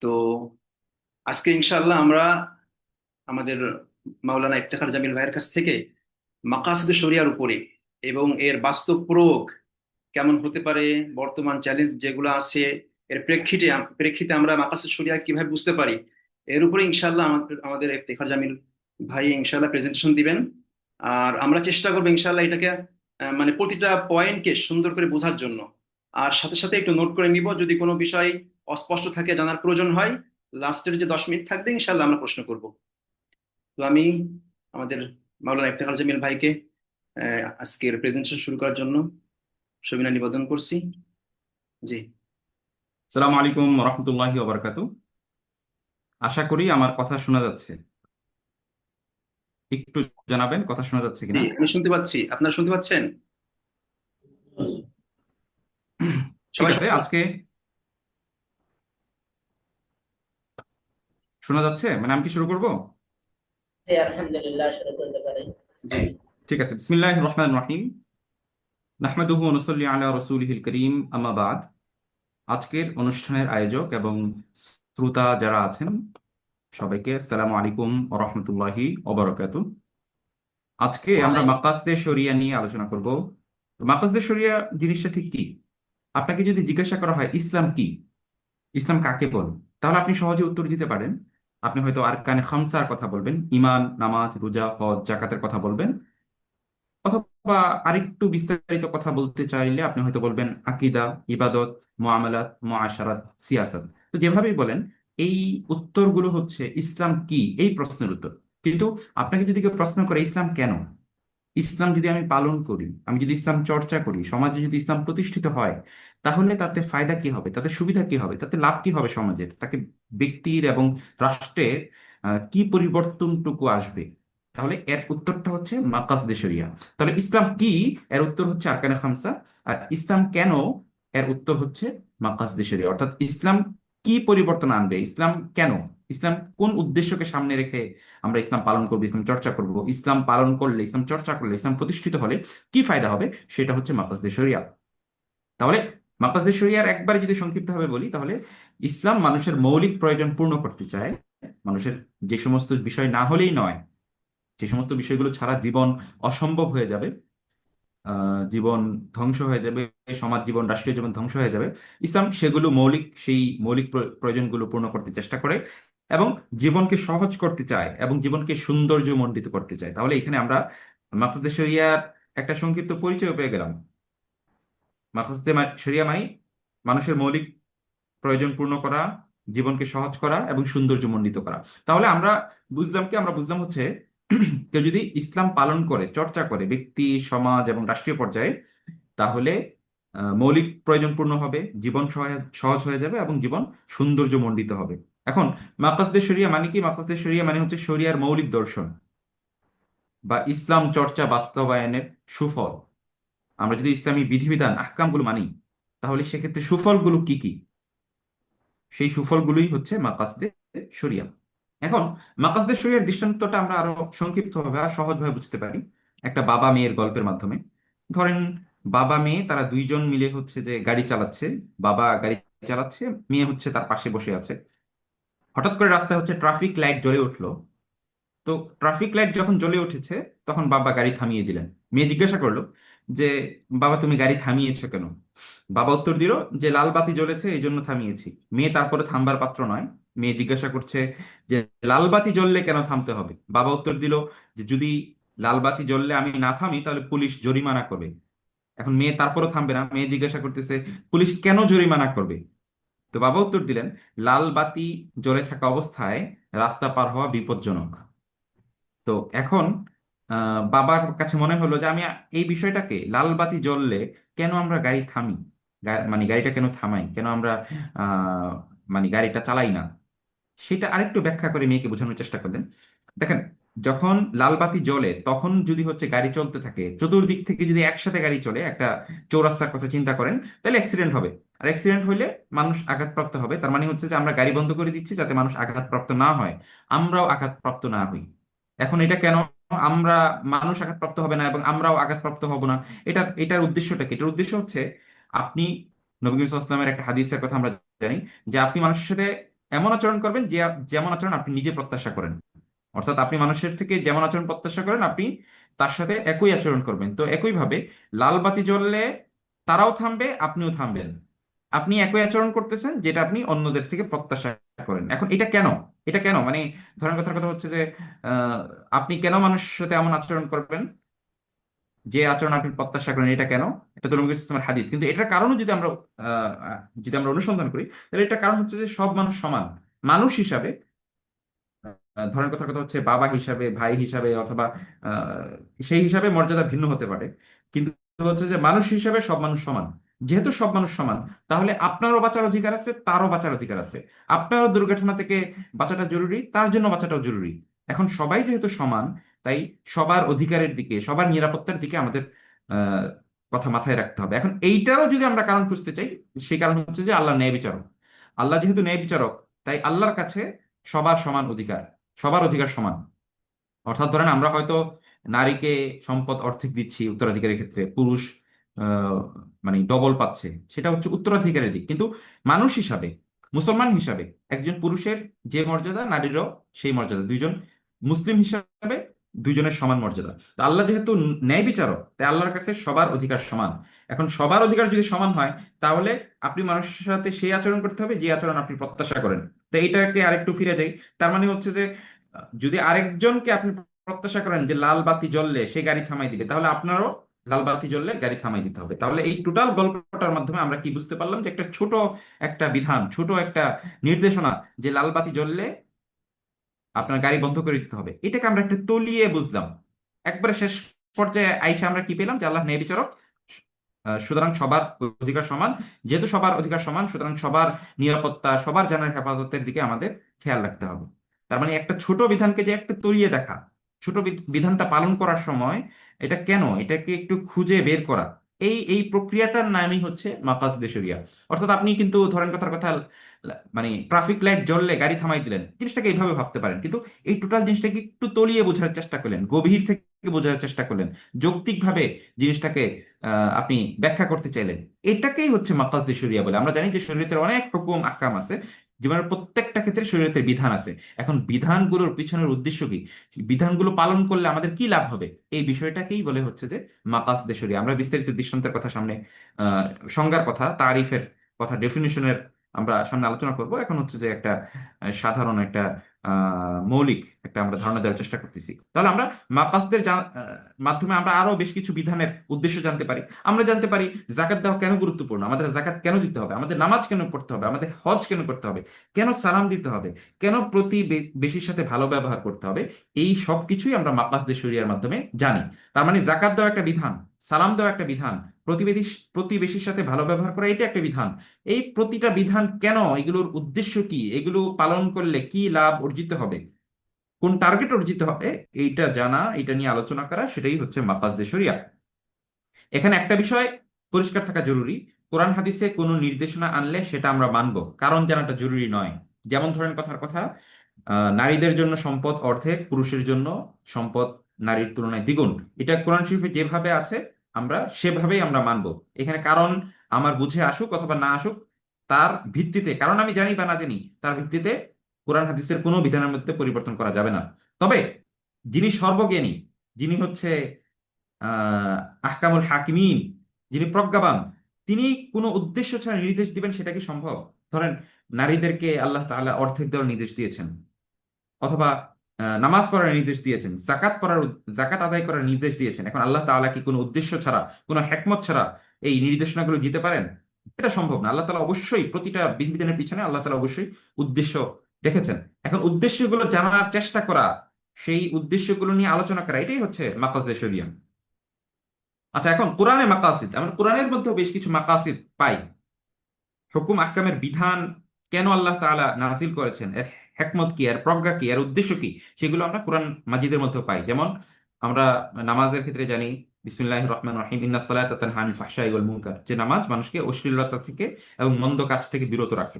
তো আজকে ইনশাআল্লাহ আমরা আমাদের মাওলানা ইফতেখার জামিল ভাইয়ের কাছ থেকে মাকাসিদে শরিয়ার উপরে এবং এর বাস্তব প্রয়োগ কেমন হতে পারে, বর্তমান চ্যালেঞ্জ যেগুলো আছে এর প্রেক্ষিতে আমরা মাকাসিদ শরিয়া কিভাবে বুঝতে পারি, এর উপরে ইনশাআল্লাহ আমাদের আমাদের ইফতেখার জামিল ভাই ইনশাআল্লাহ প্রেজেন্টেশন দিবেন। আর আমরা চেষ্টা করবো ইনশাআল্লাহ এটাকে মানে প্রতিটা পয়েন্টকে সুন্দর করে বোঝার জন্য। আর সাথে সাথে একটু নোট করে নিব, যদি কোনো বিষয় অস্পষ্ট থাকে, জানার প্রয়োজন হয়, লাস্টের যে 10 মিনিট থাকবে ইনশাআল্লাহ আমরা প্রশ্ন করব। তো আমি আমাদের মাওলানা ইফতেখার জামিল ভাইকে আজকের প্রেজেন্টেশন শুরু করার জন্য সবিনয় নিবেদন করছি। জি। আসসালামু আলাইকুম রহমতুল্লাহি ওবরাকাতু। আশা করি আমার কথা শোনা যাচ্ছে। একটু জানাবেন কথা শোনা যাচ্ছে জি, কিনা। আমি শুনতে পাচ্ছি, আপনারা শুনতে পাচ্ছেন? ঠিক সবাই আছে, শুনতে আজকে শোনা যাচ্ছে, মানে আমি কি শুরু করব? জি, আলহামদুলিল্লাহ শুরু করতে পারি। জি। ঠিক আছে, বিসমিল্লাহির রহমানির রহিম। নাহমাদুহু ওয়া নুসাল্লি আলা রাসূলিহিল কারীম, আম্মা বাদ। আজকের অনুষ্ঠানের আয়োজক এবং শ্রোতা যারা আছেন সবাইকে আসসালামু আলাইকুম ওয়া রাহমাতুল্লাহি ওয়া বারাকাতুহু। আজকে আমরা ওয়ালাইকুম। মাকাসদে শরিয়া নিয়ে আলোচনা করব। তো মাকাসদে শরিয়া জিনিসটা ঠিক কি? আপনাকে যদি জিজ্ঞাসা করা হয় ইসলাম কি, ইসলাম কাকে বলে, তাহলে আপনি সহজে উত্তর দিতে পারেন। আপনি হয়তো আরকানে খামসার কথা বলবেন, ইমান, নামাজ, রোজা, হজ, জাকাতের কথা বলবেন। অথবা আরেকটু বিস্তারিত কথা বলতে চাইলে আপনি হয়তো বলবেন আকীদা, ইবাদত, মুআমালাত, মুআশারাত, সিয়াসাত। তো যেভাবেই বলেন, এই উত্তরগুলো হচ্ছে ইসলাম কি এই প্রশ্নের উত্তর। কিন্তু আপনাকে যদি কেউ প্রশ্ন করে ইসলাম কেন, ইসলাম যদি আমি পালন করি, আমি যদি ইসলাম চর্চা করি, সমাজে যদি ইসলাম প্রতিষ্ঠিত হয়, তাহলে তাতে ফায়দা কি হবে, তাতে সুবিধা কি হবে, তাতে লাভ কি হবে সমাজের, তাকে ব্যক্তির এবং রাষ্ট্রের কি পরিবর্তনটুকু আসবে, তাহলে এর উত্তরটা হচ্ছে মাকাসদে শরিয়া। তাহলে ইসলাম কি, এর উত্তর হচ্ছে আরকানে খামসা। আর ইসলাম কেন, এর উত্তর হচ্ছে মাকাসদে শরিয়া। অর্থাৎ ইসলাম কি পরিবর্তন আনবে, ইসলাম কেন, ইসলাম কোন উদ্দেশ্যকে সামনে রেখে আমরা ইসলাম পালন করবো, ইসলাম চর্চা করব, ইসলাম পালন করলে, ইসলাম চর্চা করলে, ইসলাম প্রতিষ্ঠিত হলে কি ফায়দা হবে, সেটা হচ্ছে মাকাসদে শরিয়া। তাহলে মাকাসদে শরিয়ার একবারে যদি সংক্ষিপ্তভাবে বলি, তাহলে ইসলাম মানুষের মৌলিক প্রয়োজন পূর্ণ করতে চায়। মানুষের যে সমস্ত বিষয় না হলেই নয়, যে সমস্ত বিষয়গুলো ছাড়া জীবন অসম্ভব হয়ে যাবে, জীবন ধ্বংস হয়ে যাবে, সমাজ জীবন, রাষ্ট্রীয় জীবন ধ্বংস হয়ে যাবে, ইসলাম সেগুলো সেই মৌলিক প্রয়োজনগুলো পূর্ণ করতে চেষ্টা করে এবং জীবনকে সহজ করতে চায় এবং জীবনকে সৌন্দর্যমণ্ডিত করতে চায়। তাহলে এখানে আমরা মাকসাদে শরিয়ার একটা সংক্ষিপ্ত পরিচয় পেয়ে গেলাম। মাকসাদে শরিয়া মানে মানুষের মৌলিক প্রয়োজন পূর্ণ করা, জীবনকে সহজ করা এবং সৌন্দর্যমণ্ডিত করা। তাহলে আমরা বুঝলাম কি, আমরা বুঝলাম হচ্ছে কেউ যদি ইসলাম পালন করে, চর্চা করে ব্যক্তি, সমাজ এবং রাষ্ট্রীয় পর্যায়ে, তাহলে মৌলিক প্রয়োজন পূর্ণ হবে, জীবন সহজ হয়ে যাবে এবং জীবন সৌন্দর্যমণ্ডিত হবে। এখন মাকাসদে শরিয়া মানে কি? মাকাসদে শরিয়া মানে হচ্ছে শরিয়ার মৌলিক দর্শন বা ইসলাম চর্চা বাস্তবায়নের সুফল। আমরা যদি ইসলামী বিধিবিধান আহকামগুলো মানি, তাহলে সেক্ষেত্রে সুফলগুলো কি কি, সেই সুফলগুলোই হচ্ছে মাকাসদে শরিয়া। এখন মাকাসদে শরিয়ার দৃষ্টান্তটা আমরা আরো সংক্ষিপ্তভাবে আর সহজভাবে বুঝতে পারি একটা বাবা মেয়ের গল্পের মাধ্যমে। ধরেন, বাবা মেয়ে তারা দুইজন মিলে হচ্ছে যে গাড়ি চালাচ্ছে। বাবা গাড়ি চালাচ্ছে, মেয়ে হচ্ছে তার পাশে বসে আছে। হঠাৎ করে রাস্তায় হচ্ছে ট্রাফিক লাইট জ্বলে উঠলো। তো ট্রাফিক লাইট যখন জ্বলে উঠেছে, তখন বাবা গাড়ি থামিয়ে দিলেন। মেয়ে জিজ্ঞাসা করলো যে, বাবা তুমি গাড়ি থামিয়েছো কেন? বাবা উত্তর দিল যে, লাল বাতি জ্বলেছে এই জন্য থামিয়েছি। মেয়ে তারপরে থামবার পাত্র নয়। মেয়ে জিজ্ঞাসা করছে যে, লাল বাতি জ্বললে কেন থামতে হবে? বাবা উত্তর দিল যে, যদি লাল বাতি জ্বললে আমি না থামি তাহলে পুলিশ জরিমানা করবে। এখন মেয়ে তারপরও থামবে না। মেয়ে জিজ্ঞাসা করতেছে, পুলিশ কেন জরিমানা করবে? তো বাবা উত্তর দিলেন, লাল বাতি জ্বলে থাকা অবস্থায় রাস্তা পার হওয়া বিপজ্জনক। তো এখন বাবার কাছে মনে হলো যে আমি এই বিষয়টাকে, লাল বাতি জ্বললে কেন আমরা গাড়ি থামি, মানে গাড়িটা কেন থামাই, কেন আমরা আহ মানে গাড়িটা চালাই না, সেটা আরেকটু ব্যাখ্যা করে মেয়েকে বোঝানোর চেষ্টা করলেন। দেখেন, যখন লাল বাতি জ্বলে তখন যদি হচ্ছে গাড়ি চলতে থাকে, চতুর্দিক থেকে যদি একসাথে গাড়ি চলে, একটা চৌরাস্তার কথা চিন্তা করেন, তাহলে অ্যাক্সিডেন্ট হবে। আর অ্যাক্সিডেন্ট হইলে মানুষ আঘাতপ্রাপ্ত হবে। তার মানে হচ্ছে যে আমরা গাড়ি বন্ধ করে দিচ্ছি যাতে মানুষ আঘাতপ্রাপ্ত না হয়, আমরাও আঘাতপ্রাপ্ত না হই। এখন এটা কেন, আমরা, মানুষ আঘাতপ্রাপ্ত হবে না এবং আমরাও আঘাতপ্রাপ্ত হব না, এটার উদ্দেশ্যটা কি? এটার উদ্দেশ্য হচ্ছে, আপনি, নবী করিম সাল্লাল্লাহু আলাইহি ওয়াসাল্লামের একটা হাদিসের কথা আমরা জানি যে আপনি মানুষের সাথে এমন আচরণ করবেন যে যেমন আচরণ আপনি নিজে প্রত্যাশা করেন। অর্থাৎ আপনি মানুষের থেকে যেমন আচরণ প্রত্যাশা করেন আপনি তার সাথে একই আচরণ করবেন। তো একইভাবে লাল বাতি জ্বললে তারাও থামবে, আপনিও থামবেন। আপনি একই আচরণ করতেছেন যেটা আপনি অন্যদের থেকে প্রত্যাশা করেন। এখন এটা কেন? এটা কেন মানে ধরেন কথার কথা হচ্ছে যে আহ, আপনি কেন মানুষের সাথে এমন আচরণ করবেন যে আচরণ আপনি প্রত্যাশা করেন? এটা কেন? এটা তো নবী ইসলামের হাদিস। কিন্তু এটার কারণও যদি আমরা অনুসন্ধান করি, তাহলে এটার কারণ হচ্ছে যে সব মানুষ সমান। মানুষ হিসাবে ধরেন কথার কথা হচ্ছে বাবা হিসাবে, ভাই হিসাবে, অথবা সেই হিসাবে মর্যাদা ভিন্ন হতে পারে, কিন্তু হচ্ছে যে মানুষ হিসাবে সব মানুষ সমান। যেহেতু সব মানুষ সমান, তাহলে আপনারও বাঁচার অধিকার আছে, তারও বাঁচার অধিকার আছে। আপনারও দুর্ঘটনা থেকে বাঁচাটা জরুরি, তার জন্য বাঁচাটাও জরুরি। এখন সবাই যেহেতু সমান, তাই সবার অধিকারের দিকে, সবার নিরাপত্তার দিকে আমাদের আহ কথা মাথায় রাখতে হবে। এখন এইটারও যদি আমরা কারণ খুঁজতে চাই, সেই কারণ হচ্ছে যে আল্লাহ ন্যায় বিচারক। আল্লাহ যেহেতু ন্যায় বিচারক, তাই আল্লাহর কাছে সবার সমান অধিকার, সবার অধিকার সমান। অর্থাৎ ধরেন আমরা হয়তো নারীকে সম্পদ অর্ধেক দিচ্ছি উত্তরাধিকারের ক্ষেত্রে, পুরুষ আহ, মানে ডবল পাচ্ছে, সেটা হচ্ছে উত্তরাধিকারের দিক। কিন্তু মানুষ হিসাবে, মুসলমান হিসাবে একজন পুরুষের যে মর্যাদা, নারীরও সেই মর্যাদা। দুইজন মুসলিম হিসাবে দুইজনের সমান মর্যাদা। তো আল্লাহ যেহেতু ন্যায় বিচারক, তাই আল্লাহর কাছে সবার অধিকার সমান। এখন সবার অধিকার যদি সমান হয়, তাহলে আপনি মানুষের সাথে সেই আচরণ করতে হবে যে আচরণ আপনি প্রত্যাশা করেন। তো এটাকে আরেকটু ফিরে যাই। তার মানে হচ্ছে যে যদি আরেকজনকে আপনি প্রত্যাশা করেন যে লাল বাতি জ্বললে সে গাড়ি থামাই দিবে, তাহলে আপনারও লাল বাতি জ্বললে গাড়ি থামাই দিতে হবে। তাহলে এই টোটাল গল্পটার মাধ্যমে আমরা কি বুঝতে পারলাম? যে একটা ছোট একটা বিধান, ছোট একটা নির্দেশনা, যে লাল বাতি জ্বললে আপনার গাড়ি বন্ধ করে দিতে হবে, এটাকে আমরা একটা তলিয়ে বুঝলাম। একবারে শেষ পর্যায়ে আইসা আমরা কি পেলাম? যে আল্লাহ ন্যায় বিচারক, সুতরাং সবার অধিকার সমান। যেহেতু সবার অধিকার সমান, সুতরাং সবার নিরাপত্তা, সবার জানের হেফাজতের দিকে আমাদের খেয়াল রাখতে হবে। তার মানে একটা ছোট বিধানকে যে একটা তলিয়ে দেখা, ছোট বিধানটা পালন করার সময় এটা কেন, এটাকে একটু খুঁজে বের করা, এই এই প্রক্রিয়াটার নামই হচ্ছে মাকাসদে শরিয়া। অর্থাৎ আপনি কিন্তু ধরেন কথার কথা মানে ট্রাফিক লাইট জ্বললে গাড়ি থামাই দিলেন, জিনিসটাকে এইভাবে ভাবতে পারেন, কিন্তু এই টোটাল জিনিসটাকে একটু তলিয়ে বোঝার চেষ্টা করলেন, গভীর থেকে বোঝার চেষ্টা করলেন, যৌক্তিকভাবে জিনিসটাকে আপনি ব্যাখ্যা করতে চাইলেন। এটাকেই হচ্ছে মাকাসদে শরিয়া বলে। আমরা জানি যে শরীয়তের অনেক হুকুম আহকাম আছে, জীবনের প্রত্যেকটা ক্ষেত্রে শরীয়তের বিধান আছে। এখন বিধানগুলোর পিছনের উদ্দেশ্য কি, বিধানগুলো পালন করলে আমাদের কি লাভ হবে, এই বিষয়টাকেই বলে হচ্ছে যে মাকাসদে শরিয়া। আমরা বিস্তারিত দৃষ্টান্তের কথা সামনে, আহ সংজ্ঞার কথা, তারিফের কথা, ডেফিনিশনের আমরা সামনে আলোচনা করব। এখন হচ্ছে যে একটা সাধারণ একটা মৌলিক একটা আমরা ধারণা দেওয়ার চেষ্টা করতেছি। তাহলে আমরা মাকাসদের মাধ্যমে আমরা আরো বেশ কিছু বিধানের উদ্দেশ্য জানতে পারি। আমরা জানতে পারি জাকাত দেওয়া কেন গুরুত্বপূর্ণ, আমাদের জাকাত কেন দিতে হবে, আমাদের নামাজ কেন পড়তে হবে, আমাদের হজ কেন করতে হবে, কেন সালাম দিতে হবে, কেন বেশির সাথে ভালো ব্যবহার করতে হবে। এই সব কিছুই আমরা মাকাসদে শরিয়ার মাধ্যমে জানি। তার মানে জাকাত দেওয়া একটা বিধান, সালাম দেওয়া একটা বিধান, প্রতিবেশী প্রতিবেশীর সাথে ভালো ব্যবহার করা এটা একটা বিধান। এই প্রতিটা বিধান কেন, এগুলোর উদ্দেশ্য কি, এগুলো পালন করলে কি লাভ অর্জিত হবে, কোন টার্গেট অর্জিত হবে, এইটা জানা, এটা নিয়ে আলোচনা করা, সেটাই হচ্ছে মাকাসদে শরিয়া। এখানে একটা বিষয় পরিষ্কার থাকা জরুরি, কোরআন হাদিসে কোনো নির্দেশনা আনলে সেটা আমরা মানব, কারণ জানাটা জরুরি নয়। যেমন ধরেন কথার কথা, নারীদের জন্য সম্পদ অর্ধেক, পুরুষের জন্য সম্পদ নারীর তুলনায় দ্বিগুণ। এটা কোরআন শরীফে যেভাবে আছে আমরা সেভাবেই আমরা মানব। এখানে কারণ আমার বুঝে আসুক অথবা না আসুক, তার ভিত্তিতে, কারণ আমি জানি বা না জানি, তার ভিত্তিতে কোরআন হাদিসের কোনো বিধানের মধ্যে পরিবর্তন করা যাবে না। তবে যিনি সর্বজ্ঞানী, যিনি হচ্ছে আহ আহকামুল হাকিমিন, যিনি প্রজ্ঞাবান, তিনি কোনো উদ্দেশ্য ছাড়া নির্দেশ দিবেন, সেটা কি সম্ভব? ধরেন নারীদেরকে আল্লাহ তাআলা অর্ধেক দেওয়ার নির্দেশ দিয়েছেন, অথবা নামাজ পড়ার নির্দেশ দিয়েছেন, জাকাত আদায় করার নির্দেশ দিয়েছেন। এখন আল্লাহ তাআলা কি কোনো উদ্দেশ্য ছাড়া, কোনো হেকমত ছাড়া এই নির্দেশনাগুলো দিতে পারেন? এটা সম্ভব না। আল্লাহ তাআলা অবশ্যই প্রতিটা বিধিবিধানের পিছনে আল্লাহ তাআলা অবশ্যই উদ্দেশ্য রেখেছেন। এখন উদ্দেশ্যগুলো জানার চেষ্টা করা, সেই উদ্দেশ্যগুলো নিয়ে আলোচনা করা, এটাই হচ্ছে মাকাসদে শরিয়া। আচ্ছা, এখন কোরআনে মাকাসিদ, আমরা কোরআনের মধ্যেও বেশ কিছু মাকাসিদ পাই। হুকুম আহকামের বিধান কেন আল্লাহ তাআলা নাজিল করেছেন, এর হেকমত কি, এর প্রজ্ঞা কি, এর উদ্দেশ্য কি, সেগুলো আমরা কোরআন মাজিদের মধ্যে পাই। যেমন আমরা নামাজের ক্ষেত্রে জানি বিসমিল্লাহির রহমানির রহিম, ইন্নাস সালাতা তানহা আনিল ফাহশাই ওয়াল মুনকার, যে নামাজ মানুষকে অশ্লীলতা থেকে এবং মন্দ কাজ থেকে বিরত রাখে।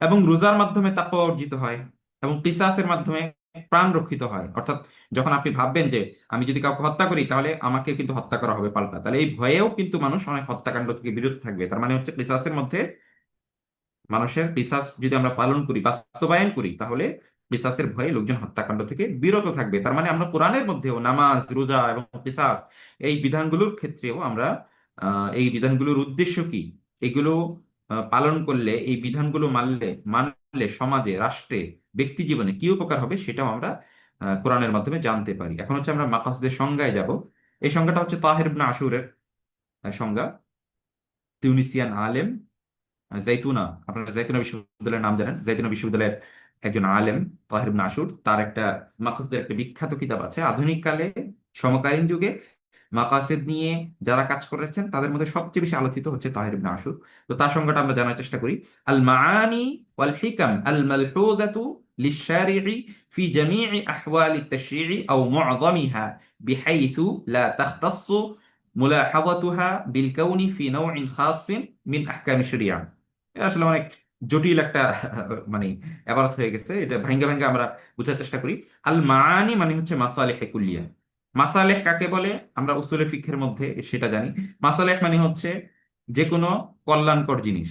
এবং রোজার মাধ্যমে তাকওয়া অর্জিত হয়, এবং কিসাসের মাধ্যমে প্রাণ রক্ষিত হয়। অর্থাৎ যখন আপনি ভাববেন যে আমি যদি কাউকে হত্যা করি তাহলে আমাকে কিন্তু হত্যা করা হবে পাল্টা, তাহলে এই ভয়েও কিন্তু মানুষ অনেক হত্যাকাণ্ড থেকে বিরত থাকবে। তার মানে হচ্ছে কিসাসের মধ্যে মানুষের কিসাস যদি আমরা পালন করি, বাস্তবায়ন করি, তাহলে কিসাসের ভয়ে লোকজন হত্যাকাণ্ড থেকে বিরত থাকবে। তার মানে আমরা কোরআনের মধ্যেও নামাজ, রোজা এবং কিসাস এই বিধানগুলোর ক্ষেত্রেও আমরা এই বিধানগুলোর উদ্দেশ্য কি, এগুলো পালন করলে, এই বিধানগুলো মানলে মানলে সমাজে, রাষ্ট্রে, ব্যক্তি জীবনে কি উপকার হবে, সেটাও আমরা কোরআনের মাধ্যমে জানতে পারি। এখন হচ্ছে আমরা মাকাসদের সংজ্ঞায় যাব। এই সংজ্ঞাটা হচ্ছে তাহের ইবনে আশুরের সংজ্ঞা, তিউনিসিয়ান আলেম, জাইতুনা, আপনারা জাইতুনা বিশ্ববিদ্যালয়ের নাম জানেন, জাইতুনা বিশ্ববিদ্যালয়ের একজন আলেম তাহের ইবনে আশুর, তার একটা মাকাসিদের একটা বিখ্যাত কিতাব আছে। আধুনিক কালে, সমকালীন যুগে মাকাসিদ নিয়ে যারা কাজ করেছেন তাদের মধ্যে সবচেয়ে বেশি আলোচিত হচ্ছে তাহের ইবনে আশুর। তো তার সংজ্ঞাটা আমরা জানার চেষ্টা করি। আল মাআনি ওয়াল হিকাম আল মালহুদাতু লিশ-শারি'i ফি জামি'i আহওয়ালি তাশরি'i আও মু'যামিহা বিহাইথু লা তাখতাসসু মুলাহাযাতুহা বিল কাউনি ফি নাও'ইন খাসসিন মিন আহকামি শরিয়া। এটা আসলে অনেক জটিল একটা মানে এবারত হয়ে গেছে, এটা ভাঙ্গা ভাঙ্গা আমরা বোঝার চেষ্টা করি। আল মাআনি মানে হচ্ছে মাসালিহে কুল্লিয়া। মাসালেহ কাকে বলে আমরা উসুলে ফিকহের মধ্যে সেটা জানি। মাসালেহ মানে হচ্ছে যে কোনো কল্যাণকর জিনিস।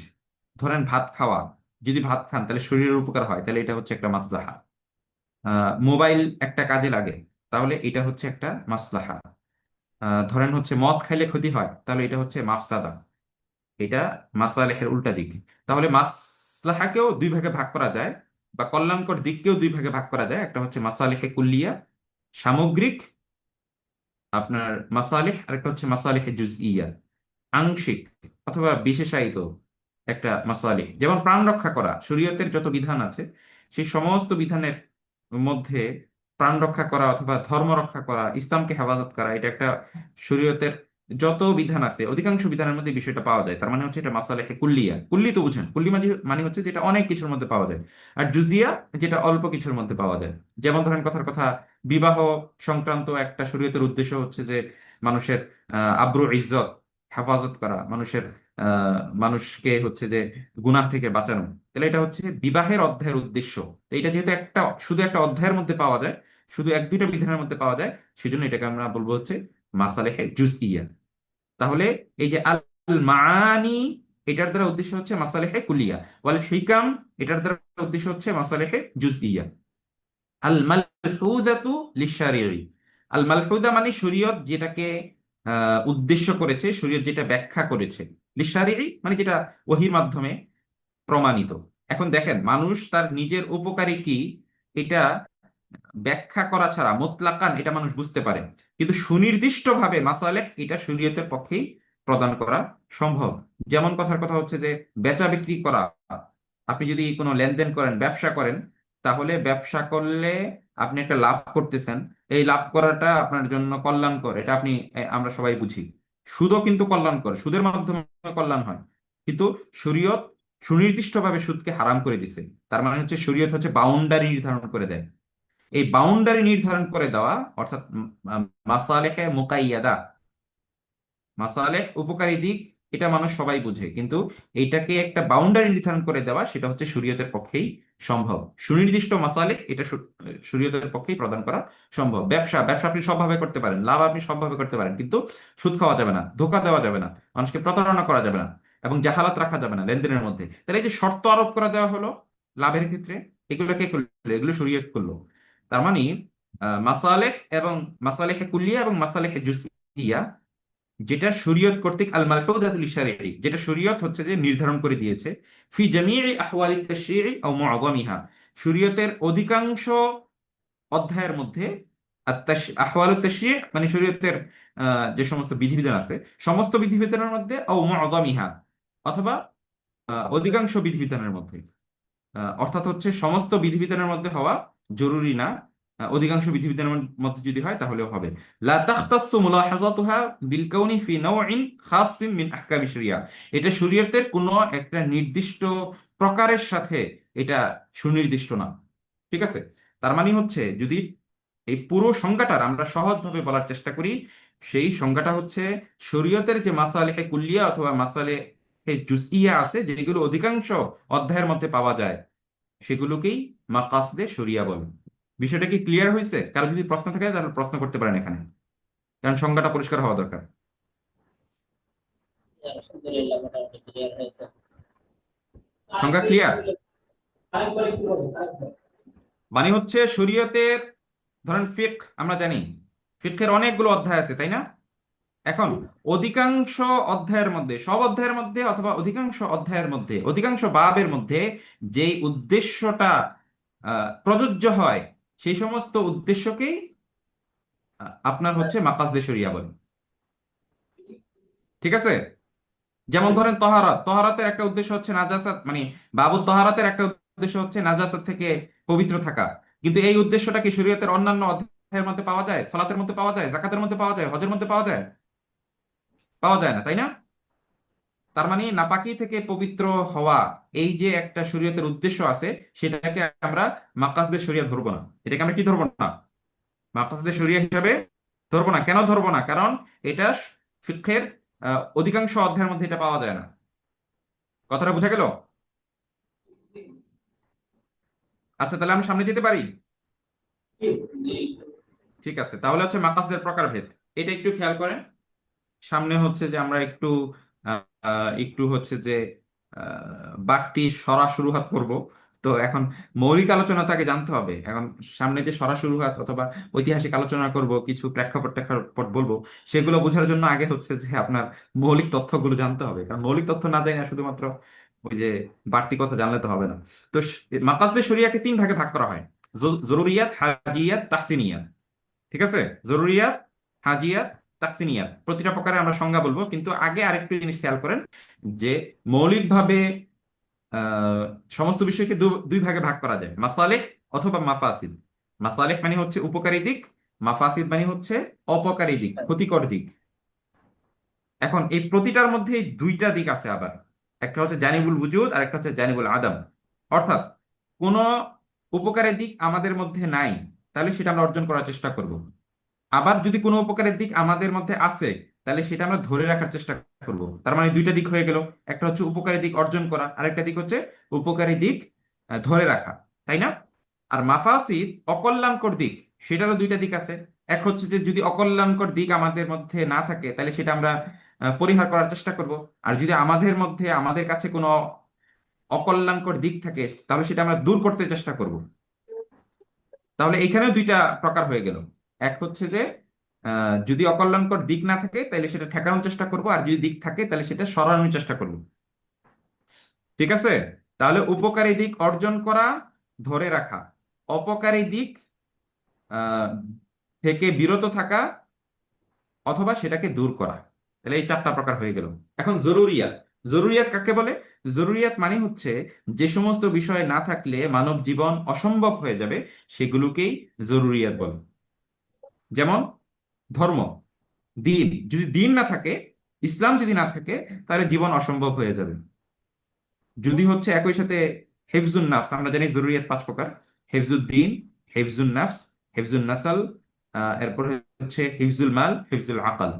ধরেন ভাত খাওয়া, যদি ভাত খান তাহলে শরীরের উপকার হয়, তাহলে এটা হচ্ছে একটা মাসলাহা। মোবাইল একটা কাজে লাগে, তাহলে এটা হচ্ছে একটা মাসলাহা। ধরেন হচ্ছে মদ খাইলে ক্ষতি হয়, তাহলে এটা হচ্ছে মাফসাদা। এটা মাসালেহের উল্টা দিক। তাহলে মাসলাহাকেও দুই ভাগে ভাগ করা যায়, বা কল্যাণকর দিককেও দুই ভাগে ভাগ করা যায়। একটা হচ্ছে মাসালেহে কুল্লিয়া, সামগ্রিক আপনার মাসালেহ, আর একটা হচ্ছে মাসালেহে জুজইয়া, আংশিক অথবা বিশেষায়িত একটা মাসালিহ। যেমন প্রাণ রক্ষা করা, শরীয়তের যত বিধান আছে সেই সমস্ত বিধানের মধ্যে প্রাণ রক্ষা করা অথবা ধর্ম রক্ষা করা, ইসলামকে হেফাজত করা, এটা একটা শরীয়তের যত বিধান আছে অধিকাংশ বিধানের মধ্যে এই বিষয়টা পাওয়া যায়। তার মানে হচ্ছে এটা মাসালেহে কুল্লিয়া। কুল্লি তো বুঝেন, কুল্লি মানে মানে হচ্ছে যেটা অনেক কিছুর মধ্যে পাওয়া যায়। আর জুজিয়া যেটা অল্প কিছুর মধ্যে পাওয়া যায়। যেমন ধরেন কথার কথা, বিবাহ সংক্রান্ত একটা শরীয়তের উদ্দেশ্য হচ্ছে যে মানুষের আব্রু ইজ্জত হেফাজত করা, মানুষের মানুষকে হচ্ছে যে গুনাহ থেকে বাঁচানো। তাহলে এটা হচ্ছে বিবাহের অধ্যায়ের উদ্দেশ্য। তো এটা যেহেতু একটা শুধু একটা অধ্যায়ের মধ্যে পাওয়া যায়, শুধু এক দুইটা বিধানের মধ্যে পাওয়া যায়, সেজন্য এটাকে আমরা বলবো হচ্ছে মাসালেহে জুজইয়া। তাহলে এই যে আল মাআনি, এটার দ্বারা উদ্দেশ্য হচ্ছে মাসালেহে কুলিয়া। ওয়াল হিকাম, এটার দ্বারা উদ্দেশ্য হচ্ছে মাসালেহে জুজইয়া। আল মালহুদাতু লিশারিঈ, আল মালহুদা মানে শরীয়ত যেটাকে উদ্দেশ্য করেছে, শরীয়ত যেটা ব্যাখ্যা করেছে। লিশারিঈ মানে যেটা ওহীর মাধ্যমে প্রমাণিত। এখন দেখেন, মানুষ তার নিজের উপকারী কি এটা ব্যাখ্যা করা ছাড়া মুতলাকান এটা মানুষ বুঝতে পারে, কিন্তু সুনির্দিষ্টভাবে মাসালেহ এটা শরীয়তের পক্ষেই প্রদান করা সম্ভব। যেমন কথার কথা হচ্ছে যে বেচা বিক্রি করা, আপনি যদি কোনো লেনদেন করেন, ব্যবসা করেন, তাহলে ব্যবসা করলে আপনি একটা লাভ করতেছেন, এই লাভ করাটা আপনার জন্য কল্যাণকর, এটা আপনি আমরা সবাই বুঝি। সুদও কিন্তু কল্যাণকর, সুদের মাধ্যমে কল্যাণ হয়। কিন্তু শরীয়ত সুনির্দিষ্টভাবে সুদকে হারাম করে দিছে। তার মানে হচ্ছে শরীয়ত হচ্ছে বাউন্ডারি নির্ধারণ করে দেয়। এই বাউন্ডারি নির্ধারণ করে দেওয়া অর্থাৎ মাসালেহে মুকাইয়াদা, মাসালেহ উপকারী দিক, এটা মানুষ সবাই বুঝে, কিন্তু এইটাকে একটা বাউন্ডারি নির্ধারণ করে দেওয়া সেটা হচ্ছে শরীয়তের পক্ষেই সম্ভব। সুনির্দিষ্ট মাসালেহ এটা শরীয়তের পক্ষেই প্রদান করা সম্ভব। ব্যবসা ব্যবসা আপনি সবভাবে করতে পারেন, লাভ আপনি সবভাবে করতে পারেন, কিন্তু সুদ খাওয়া যাবে না, ধোঁকা দেওয়া যাবে না, মানুষকে প্রতারণা করা যাবে না, এবং জাহালাত রাখা যাবে না লেনদেনের মধ্যে। তাহলে এই যে শর্ত আরোপ করে দেওয়া হলো লাভের ক্ষেত্রে, এগুলো কে করলো? এগুলো শরীয়ত করলো। তার মানে মাসালেহ এবং মাসালেহে কুল্লিয়া এবং মাসালেহে জুজইয়া, যেটা শরীয়ত কর্তৃক আল মালহুদাতুল শারঈ, যেটা শরীয়ত হচ্ছে যে নির্ধারণ করে দিয়েছে, ফি জামিই আহওয়ালিত তাশরিঈ আও মুআযামিহা, শরীয়তের অধিকাংশ অধ্যায়ের মধ্যে। আহওয়ালুত তাশরিঈ মানে শরীয়তের যে সমস্ত বিধিবিধান আছে সমস্ত বিধিবিধানের মধ্যে, আও মুআযামিহা অথবা অধিকাংশ বিধিবিধানের মধ্যে। অর্থাৎ হচ্ছে সমস্ত বিধিবিধানের মধ্যে হওয়া জরুরি না, অধিকাংশ বিধিবিধানের মধ্যে যদি হয় তাহলেও হবে। লা তাখতাসসু মুলাহাযাতুহা বিল কাউনি ফি নাওইন খাসসিন মিন আহকামি শরিয়া, এটা শরীয়তের কোনো একটা নির্দিষ্ট প্রকারের সাথে এটা সুনির্দিষ্ট না। ঠিক আছে? তার মানে হচ্ছে যদি এই পুরো সংজ্ঞাটার আমরা সহজভাবে বলার চেষ্টা করি, সেই সংজ্ঞাটা হচ্ছে শরীয়তের যে মাসালেহে কুল্লিয়া অথবা মাসালেহে জুজইয়া আছে, যেগুলো অধিকাংশ অধ্যায়ের মধ্যে পাওয়া যায়, সেগুলোকেই মাকাসদে শরিয়া বলে। বিষয়টা কি ক্লিয়ার হয়েছে? কারো যদি প্রশ্ন থাকে তাহলে প্রশ্ন করতে পারেন এখানে, কারণ সংজ্ঞাটা পরিষ্কার হওয়া দরকার। আলহামদুলিল্লাহ, মোটামুটি ক্লিয়ার হয়েছে। সংজ্ঞা ক্লিয়ার? মানে হচ্ছে শরীয়তের, ধরেন ফিকহ আমরা জানি, ফিকহের অনেকগুলো অধ্যায় আছে তাই না? এখন অধিকাংশ অধ্যায়ের মধ্যে, সব অধ্যায়ের মধ্যে অথবা অধিকাংশ অধ্যায়ের মধ্যে, অধিকাংশ বাবের মধ্যে যেই উদ্দেশ্যটা প্রযোজ্য হয়, সেই সমস্ত উদ্দেশ্যকেই আপনার হচ্ছে মাকাসদে শরিয়া বলে। ঠিক আছে? যেমন ধরেন তহারাত, তহারাতের একটা উদ্দেশ্য হচ্ছে নাজাসাত, মানে বাবু তহারাতের একটা উদ্দেশ্য হচ্ছে নাজাসাত থেকে পবিত্র থাকা। কিন্তু এই উদ্দেশ্যটা কি শরীয়তের অন্যান্য অধ্যায়ের মধ্যে পাওয়া যায়? সালাতের মধ্যে পাওয়া যায়, জাকাতের মধ্যে পাওয়া যায়, হজের মধ্যে পাওয়া যায়? পাওয়া যায় না, তাই না? তার মানে নাপাকি থেকে পবিত্র হওয়া, এই যে একটা শরীয়তের উদ্দেশ্য আছে, সেটাকে আমরা মাকাসদে শরিয়া ধরবো না। এটাকে আমরা কি ধরবো না? মাকাসদে শরিয়া হিসাবে ধরবো না। কেন ধরবো না? কারণ এটা ফিকহের অধিকাংশ অধ্যায়ের মধ্যে এটা পাওয়া যায় না। কথাটা বোঝা গেল? আচ্ছা, তাহলে আমরা সামনে যেতে পারি। ঠিক আছে, তাহলে হচ্ছে মাকাসদের প্রকারভেদ, এটা একটু খেয়াল করেন। সামনে হচ্ছে যে আমরা একটু একটু হচ্ছে যে বাড়তি সরা শুরুহাত করব। তো এখন মৌলিক আলোচনা তাকে জানতে হবে। এখন সামনে যে সরা শুরুহাত অথবা ঐতিহাসিক আলোচনা করব, কিছু প্রেক্ষাপট টেক্ষাপট বলবো, সেগুলো বোঝার জন্য আগে হচ্ছে যে আপনার মৌলিক তথ্যগুলো জানতে হবে। কারণ মৌলিক তথ্য না জানি না, শুধুমাত্র ওই যে বাড়তি কথা জানলে তো হবে না। তো মাকাসদে শরিয়াকে তিন ভাগে ভাগ করা হয়: জরুরিয়াত, হাজিয়াত, তাহসিনিয়াত। ঠিক আছে? জরুরিয়াত, হাজিয়াত, তাহসিনিয়াত, প্রতিটা প্রকারে আমরা সংজ্ঞা বলবো। কিন্তু আগে আরেকটু জিনিস খেয়াল করেন যে মৌলিকভাবে আহ সমস্ত বিষয়কে দুই ভাগে ভাগ করা যায়: মাসালেহ অথবা মাফাসিদ। মাসালেহ মানে হচ্ছে উপকারী দিক, মাফাসিদ মানে হচ্ছে অপকারী দিক, ক্ষতিকর দিক। এখন এই প্রতিটার মধ্যে দুইটা দিক আছে আবার, একটা হচ্ছে জানিবুল উজুদ আর একটা হচ্ছে জানিবুল আদম। অর্থাৎ কোন উপকারের দিক আমাদের মধ্যে নাই, তাহলে সেটা আমরা অর্জন করার চেষ্টা করব। আবার যদি কোনো উপকারের দিক আমাদের মধ্যে আছে, তাহলে সেটা আমরা ধরে রাখার চেষ্টা করব। তার মানে দুইটা দিক হয়ে গেল, একটা হচ্ছে উপকারী দিক অর্জন করা, আর একটা দিক হচ্ছে উপকারী দিক ধরে রাখা, তাই না? আর মাফাসিদ, অকল্যাণকর দিক, সেটারও দুইটা দিক আছে। এক হচ্ছে যে যদি অকল্যাণকর দিক আমাদের মধ্যে না থাকে, তাহলে সেটা আমরা পরিহার করার চেষ্টা করব। আর যদি আমাদের মধ্যে, আমাদের কাছে কোনো অকল্যাণকর দিক থাকে, তাহলে সেটা আমরা দূর করতে চেষ্টা করব। তাহলে এখানেও দুইটা প্রকার হয়ে গেল। এক হচ্ছে যে যদি অকল্যাণকর দিক না থাকে, তাহলে সেটা ঠেকানোর চেষ্টা করব, আর যদি দিক থাকে তাহলে সেটা সরানোর চেষ্টা করব। ঠিক আছে? তাহলে উপকারী দিক অর্জন করা, ধরে রাখা; অপকারী দিক আহ, থেকে বিরত থাকা, অথবা সেটাকে দূর করা। তাহলে এই চারটা প্রকার হয়ে গেল। এখন জরুরিয়াত, জরুরিয়াত কাকে বলে? জরুরিয়াত মানে হচ্ছে যে সমস্ত বিষয় না থাকলে মানব জীবন অসম্ভব হয়ে যাবে, সেগুলোকেই জরুরিয়াত বলে। যেমন ধর্ম, দিন। যদি দিন না থাকে, ইসলাম যদি না থাকে, তাহলে জীবন অসম্ভব হয়ে যাবে। যদি হচ্ছে একই সাথে হেফজুন নাফস, আমরা জানি জরুরিয়াত পাঁচ প্রকার: হেফজুদ্দিন, হেফজুন নাফস, হেফজুন নাসাল, এরপর হচ্ছে হিফজুল মাল, হিফজুল আকাল।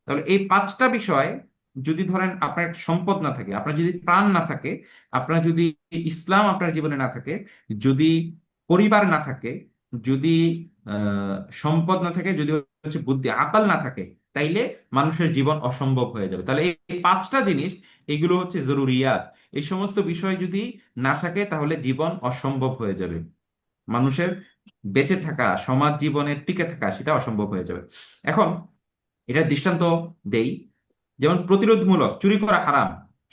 তাহলে এই পাঁচটা বিষয়, যদি ধরেন আপনার একটা সম্পদ না থাকে, আপনার যদি প্রাণ না থাকে, আপনার যদি ইসলাম আপনার জীবনে না থাকে, যদি পরিবার না থাকে, যদি সম্পদ না থাকে, যদি হচ্ছে বুদ্ধি আকাল না থাকে, তাইলে মানুষের জীবন অসম্ভব হয়ে যাবে। তাহলে এই পাঁচটা জিনিস, এগুলো হচ্ছে জরুরিয়াত। এই সমস্ত বিষয় যদি না থাকে, তাহলে জীবন অসম্ভব হয়ে যাবে। মানুষের বেঁচে থাকা, সমাজ জীবনের টিকে থাকা, সেটা অসম্ভব হয়ে যাবে। এখন এটা দৃষ্টান্ত দেই। যেমন প্রতিরোধমূলক, চুরি করা হারাম,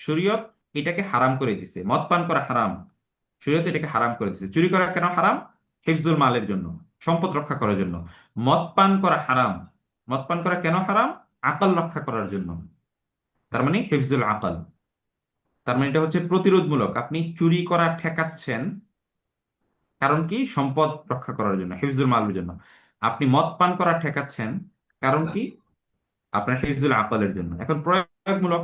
শরীয়ত এটাকে হারাম করে দিছে। মদ পান করা হারাম, শরীয়ত এটাকে হারাম করে দিছে। চুরি করা কেন হারাম? হিফজুল মালের জন্য, সম্পদ রক্ষা করার জন্য। মদ পান করা হারাম, মদ পান করা কেন হারাম? আকল রক্ষা করার জন্য। তার মানে হিফজুল আকল। তার মানে এটা হচ্ছে প্রতিরোধমূলক, আপনি চুরি করা ঠেকাচ্ছেন, কারণ কি? সম্পদ রক্ষা করার জন্য, হিফজুল মালের জন্য। আপনি মদ পান করা ঠেকাচ্ছেন, কারণ কি? আপনার হিফজুল আকলের জন্য। এখন প্রয়োগমূলক,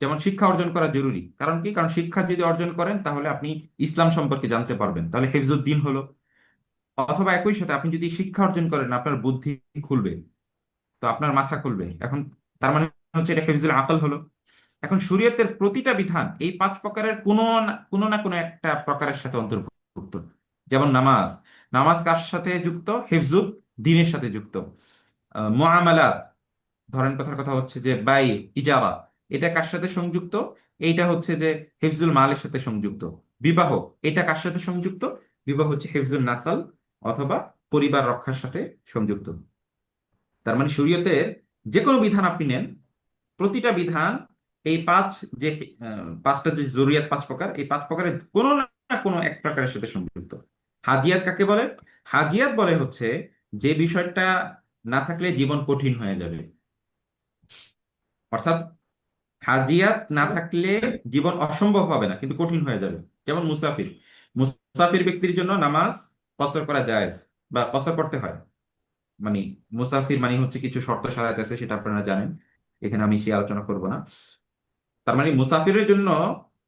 যেমন শিক্ষা অর্জন করা জরুরি, কারণ কি? কারণ শিক্ষা যদি অর্জন করেন, তাহলে আপনি ইসলাম সম্পর্কে জানতে পারবেন, তাহলে হিফজুদ্দিন হলো। অথবা একই সাথে আপনি যদি শিক্ষা অর্জন করেন, আপনার বুদ্ধি খুলবে, তো আপনার মাথা খুলবে। এখন তার মানে হচ্ছে এটা হিফজুল আকল হলো। এখন শরীয়তের প্রতিটা বিধান এই পাঁচ প্রকারের কোনো না কোনো একটা প্রকারের সাথে অন্তর্ভুক্ত। যেমন নামাজ, নামাজ কার সাথে যুক্ত? হিফজুদ দ্বীনের সাথে যুক্ত। মুআমালাত, ধরেন কথার কথা হচ্ছে যে বাই, ইজারা, এটা কার সাথে সংযুক্ত? এইটা হচ্ছে যে হিফজুল মালের সাথে সংযুক্ত। বিবাহ, এটা কার সাথে সংযুক্ত? বিবাহ হচ্ছে হিফজুল নাসাল অথবা পরিবার রক্ষার সাথে সংযুক্ত। তার মানে শরীয়তের যে কোনো বিধান আপনি নেন, প্রতিটা বিধান এই যে পাঁচটা যে জরুরিয়াত 5 প্রকার, এই 5 প্রকারের কোনো না কোনো এক প্রকারের সাথে সংযুক্ত। হাজিয়াত কাকে বলে? হাজিয়াত বলে হচ্ছে যে বিষয়টা না থাকলে জীবন কঠিন হয়ে যাবে। অর্থাৎ হাজিয়াত না থাকলে জীবন অসম্ভব হবে না, কিন্তু কঠিন হয়ে যাবে। যেমন মুসাফির, মুসাফির ব্যক্তির জন্য নামাজ কসর করা জায়েজ বা কসর করতে হয়। মানে মুসাফির মানে হচ্ছে কিছু শর্ত সারাইতে আছে, সেটা আপনারা জানেন, এখানে আমি সে আলোচনা করব না। তার মানে মুসাফিরের জন্য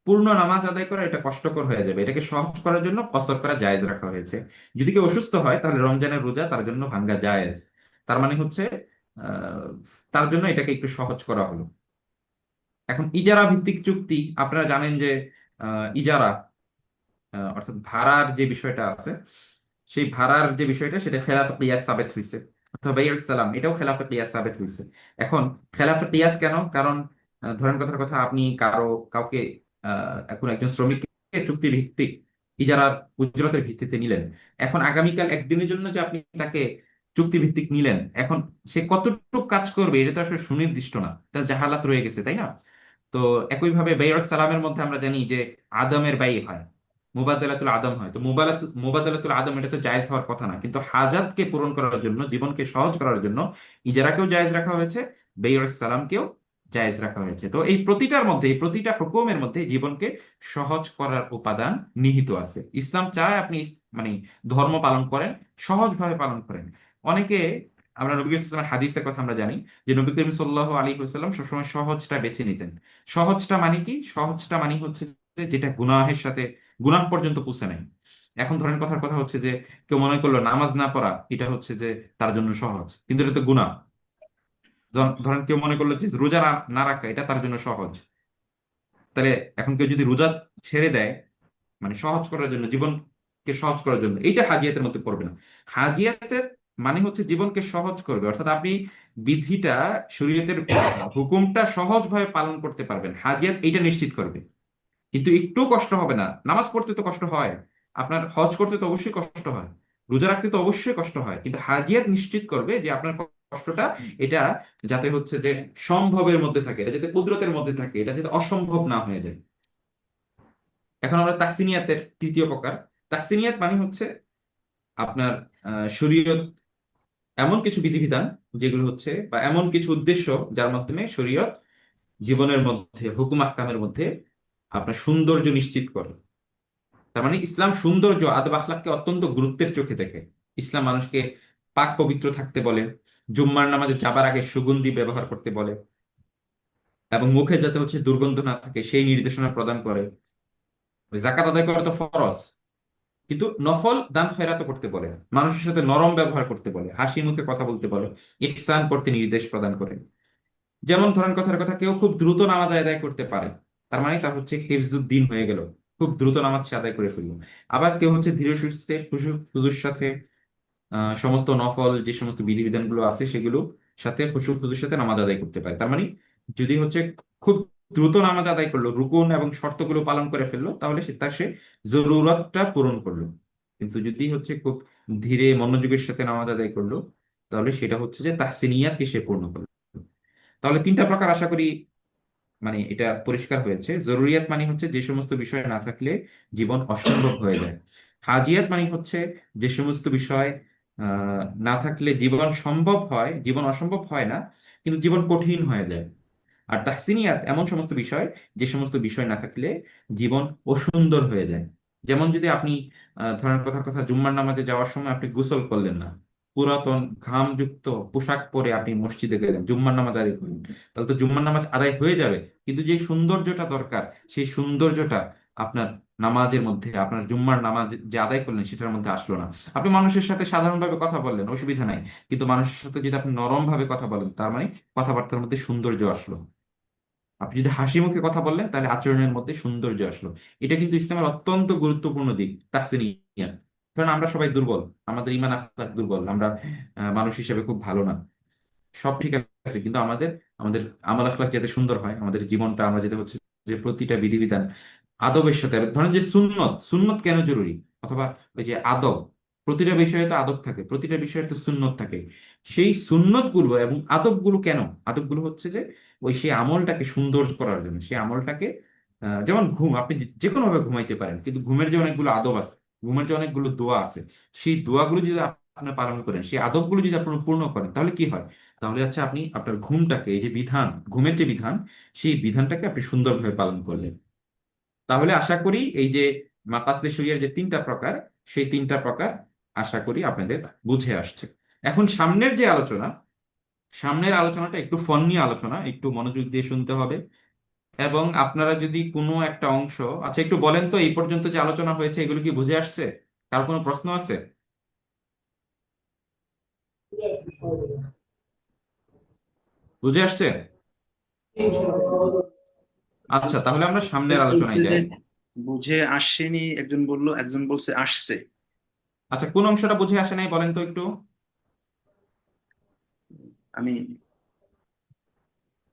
পূর্ণ নামাজ আদায় করা এটা কষ্টকর হয়ে যাবে, এটাকে সহজ করার জন্য কসর করা জায়েজ রাখা হয়েছে। যদি কেউ অসুস্থ হয় তাহলে রমজানের রোজা তার জন্য ভাঙ্গা জায়েজ। তার মানে হচ্ছে আহ তার জন্য এটাকে একটু সহজ করা হলো। এখন ইজারা ভিত্তিক চুক্তি, আপনারা জানেন যে ইজারা অর্থাৎ ভাড়ার যে বিষয়টা আছে, সেই ভাড়ার যে বিষয়টা সেটা খেলাফে কিয়াস সাবেত হয়েছে, অথবা বাইউস সালাম এটাও খেলাফে কিয়াস সাবেত হয়েছে। এখন খেলাফে কিয়াস কেন? কারণ ধরেন কথার কথা, আপনি কাউকে এখন একজন শ্রমিককে চুক্তি ভিত্তিক ইজারার উজরতের ভিত্তিতে নিলেন। এখন আগামীকাল একদিনের জন্য যে আপনি তাকে চুক্তি ভিত্তিক নিলেন, এখন সে কতটুকু কাজ করবে এটা তো আসলে সুনির্দিষ্ট না, তার জাহালাত রয়ে গেছে, তাই না? তো একইভাবে বাইউস সালামের মধ্যে আমরা জানি যে আদমের বাই হয়, মুবাদদালাতুল আদম হয়। তো মুবাদদালাতুল আদম এটা তো জায়েজ হওয়ার কথা না, কিন্তু হাজাতকে পূরণ করার জন্য, জীবনকে সহজ করার জন্য ইজারাকেও জায়েজ রাখা হয়েছে, বাইউস সালামকেও জায়েজ রাখা হয়েছে। তো এই প্রতিটার মধ্যে, এই প্রতিটা হুকুমের মধ্যে জীবনকে সহজ করার উপাদান নিহিত আছে। ইসলাম চায় আপনি মানে ধর্ম পালন করেন, সহজভাবে পালন করেন। অনেকে, আমরা নবী করিম সাল্লাল্লাহু আলাইহি ওয়াসাল্লামের হাদিসের কথা আমরা জানি যে নবী করিম সাল্লাল্লাহু আলাইহি ওয়াসাল্লাম সবসময় সহজটা বেছে নিতেন। সহজটা মানে কি? সহজটা মানে হচ্ছে যে যেটা গুনাহের সাথে, গুনাহ পর্যন্ত পৌঁছে নাই। এখন ধরেন কথার কথা হচ্ছে যে কেউ মনে করলো নামাজ না পড়া এটা হচ্ছে যে তার জন্য সহজ, কিন্তু এটা তো গুনাহ। ধরেন কেউ মনে করলো যে রোজা না না রাখা এটা তার জন্য সহজ। তাহলে এখন কেউ যদি রোজা ছেড়ে দেয়, মানে সহজ করার জন্য, জীবনকে সহজ করার জন্য, এইটা হাজিয়াতের মধ্যে পড়বে না। হাজিয়াতের মানে হচ্ছে জীবনকে সহজ করবে, অর্থাৎ আপনি বিধিটা, শরীয়তের হুকুমটা সহজভাবে পালন করতে পারবেন, হাজিয়াত এইটা নিশ্চিত করবে। কিন্তু একটু কষ্ট হবে না। নামাজ পড়তে তো কষ্ট হয়, আপনার হজ করতে তো অবশ্যই কষ্ট হয়, রোজা রাখতে তো অবশ্যই কষ্ট হয়, কিন্তু হাজিয়াত নিশ্চিত করবে যে আপনার কষ্টটা এটা যাতে হচ্ছে যে সম্ভবের মধ্যে থাকে, এটা যাতে কুদরতের মধ্যে থাকে, এটা যাতে অসম্ভব না হয়ে যায়। এখন আমরা তাহসিনিয়াতের তৃতীয় প্রকার। তাহসিনিয়াত মানে হচ্ছে আপনার শরীয়ত এমন কিছু বিধিবিধান যেগুলো হচ্ছে, বা এমন কিছু উদ্দেশ্য যার মাধ্যমে শরীয়ত জীবনের মধ্যে, হুকুম আহকামের মধ্যে আপনার সৌন্দর্য নিশ্চিত করে। তার মানে ইসলাম সৌন্দর্য, আদব আখলাককে অত্যন্ত গুরুত্বের চোখে দেখে। ইসলাম মানুষকে পাক পবিত্র থাকতে বলে, জুম্মার নামাজে যাবার আগে সুগন্ধি ব্যবহার করতে বলে, এবং মুখে যাতে হচ্ছে দুর্গন্ধ না থাকে সেই নির্দেশনা প্রদান করে। জাকাত আদায় করা তো ফরজ, কিন্তু নফল দান খয়রাত করতে বলে, মানুষের সাথে নরম ব্যবহার করতে বলে, হাসি মুখে কথা বলতে বলে, ইহসান করতে নির্দেশ প্রদান করে। যেমন ধরেন কথার কথা, কেউ খুব দ্রুত নামাজ আদায় করতে পারে, তার মানে তার হচ্ছে হিফজুদ্দিন হয়ে গেল, খুব দ্রুত নামাজ সে আদায় করে ফেললো। আবার কেউ হচ্ছে ধীরে সুস্থে খুশুর সাথে সমস্ত নফল যে সমস্ত বিধিবিধান গুলো আছে সেগুলো সাথে খুশুর সাথে নামাজ আদায় করতে পারে। তার মানে যদি হচ্ছে খুব দ্রুত নামাজ আদায় করলো, রুকুন এবং শর্তগুলো পালন করে ফেললো, তাহলে সে জরুরতটা পূরণ করলো। কিন্তু যদি হচ্ছে খুব ধীরে মনোযোগের সাথে নামাজ আদায় করলো, তাহলে সেটা হচ্ছে যে তাহসিনিয়াতকে সে পূর্ণ করলো। তাহলে 3টা প্রকার আশা করি মানে এটা পরিষ্কার হয়েছে। জরুরিয়াত মানে হচ্ছে যে সমস্ত বিষয় না থাকলে জীবন অসম্ভব হয়ে যায়। হাজিয়াত মানে হচ্ছে যে সমস্ত বিষয় না থাকলে জীবন সম্ভব হয়, জীবন অসম্ভব হয় না, কিন্তু জীবন কঠিন হয়ে যায়। আর তাহসিনিয়াত এমন সমস্ত বিষয় যে সমস্ত বিষয় না থাকলে জীবন অসুন্দর হয়ে যায়। যেমন যদি আপনি ধরেন কথার কথা, জুম্মার নামাজে যাওয়ার সময় আপনি গোসল করলেন না, পুরাতন ঘামযুক্ত পোশাক পরে আপনি মসজিদে গেলেন, জুম্মার নামাজ আদায় করলেন, তাহলে তো জুম্মার নামাজ আদায় হয়ে যাবে, কিন্তু যে সৌন্দর্যটা দরকার সেই সৌন্দর্যটা আপনার নামাজের মধ্যে, আপনার জুম্মার নামাজ যে আদায় করলেন সেটার মধ্যে আসলো না। আপনি মানুষের সাথে সাধারণভাবে কথা বললেন, অসুবিধা নাই, কিন্তু মানুষের সাথে যদি আপনি নরম ভাবে কথা বলেন, তার মানে কথাবার্তার মধ্যে সৌন্দর্য আসলো। আপনি যদি হাসি মুখে কথা বললেন তাহলে আচরণের মধ্যে সৌন্দর্য আসলো। এটা কিন্তু ইসলামের অত্যন্ত গুরুত্বপূর্ণ দিক, তাহসিনিয়াত। কারণ আমরা সবাই দুর্বল, আমাদের ইমান আখলাক দুর্বল, আমরা মানুষ হিসেবে খুব ভালো না, সব ঠিক আছে, কিন্তু আমাদের আমাদের আমল আখলাক যাতে সুন্দর হয়, আমাদের জীবনটা আমরা যাতে হচ্ছে যে প্রতিটা বিধিবিধান আদবের সাথে, ধরেন যে সুন্নত, সুন্নত কেন জরুরি, অথবা ওই যে আদব, প্রতিটা বিষয়ে তো আদব থাকে, প্রতিটা বিষয়ে তো সুন্নত থাকে। সেই সুন্নত গুলো এবং আদব গুলো কেন, আদব গুলো হচ্ছে যে ওই সেই আমলটাকে সুন্দর করার জন্য, সেই আমলটাকে যেমন ঘুম, আপনি যে কোনো ভাবে ঘুমাইতে পারেন, কিন্তু ঘুমের যে অনেকগুলো আদব আছে, ঘুমের যে অনেকগুলো দোয়া আছে, সেই দোয়াগুলো যদি আপনি পালন করেন, সেই আদবগুলো যদি আপনি পূর্ণ করেন, তাহলে কি হয়? তাহলে হচ্ছে আপনি আপনার ঘুমটাকে, এই যে বিধান, ঘুমের যে বিধান, সেই বিধানটাকে আপনি সুন্দরভাবে পালন করলেন। তাহলে আশা করি এই যে মাকাসদে শরিয়ার যে তিনটা প্রকার, সেই তিনটা প্রকার আশা করি আপনাদের বুঝে আসছে। এখন সামনের যে আলোচনা, সামনের আলোচনাটা একটু ফন্নি আলোচনা, একটু মনোযোগ দিয়ে শুনতে হবে। এবং আপনারা যদি কোনো একটা অংশ, আচ্ছা একটু বলেন তো, এই পর্যন্ত যে আলোচনা হয়েছে এগুলো কি বুঝে আসছে? কার কোনো প্রশ্ন আছে? বুঝে আসছে? আচ্ছা, তাহলে আমরা সামনের বলছে আলোচনায় যে যাই। বুঝে আসেনি একজন বললো, একজন বলছে আসছে। আচ্ছা, কোন অংশটা বুঝে আসে নাই বলেন তো একটু। আমি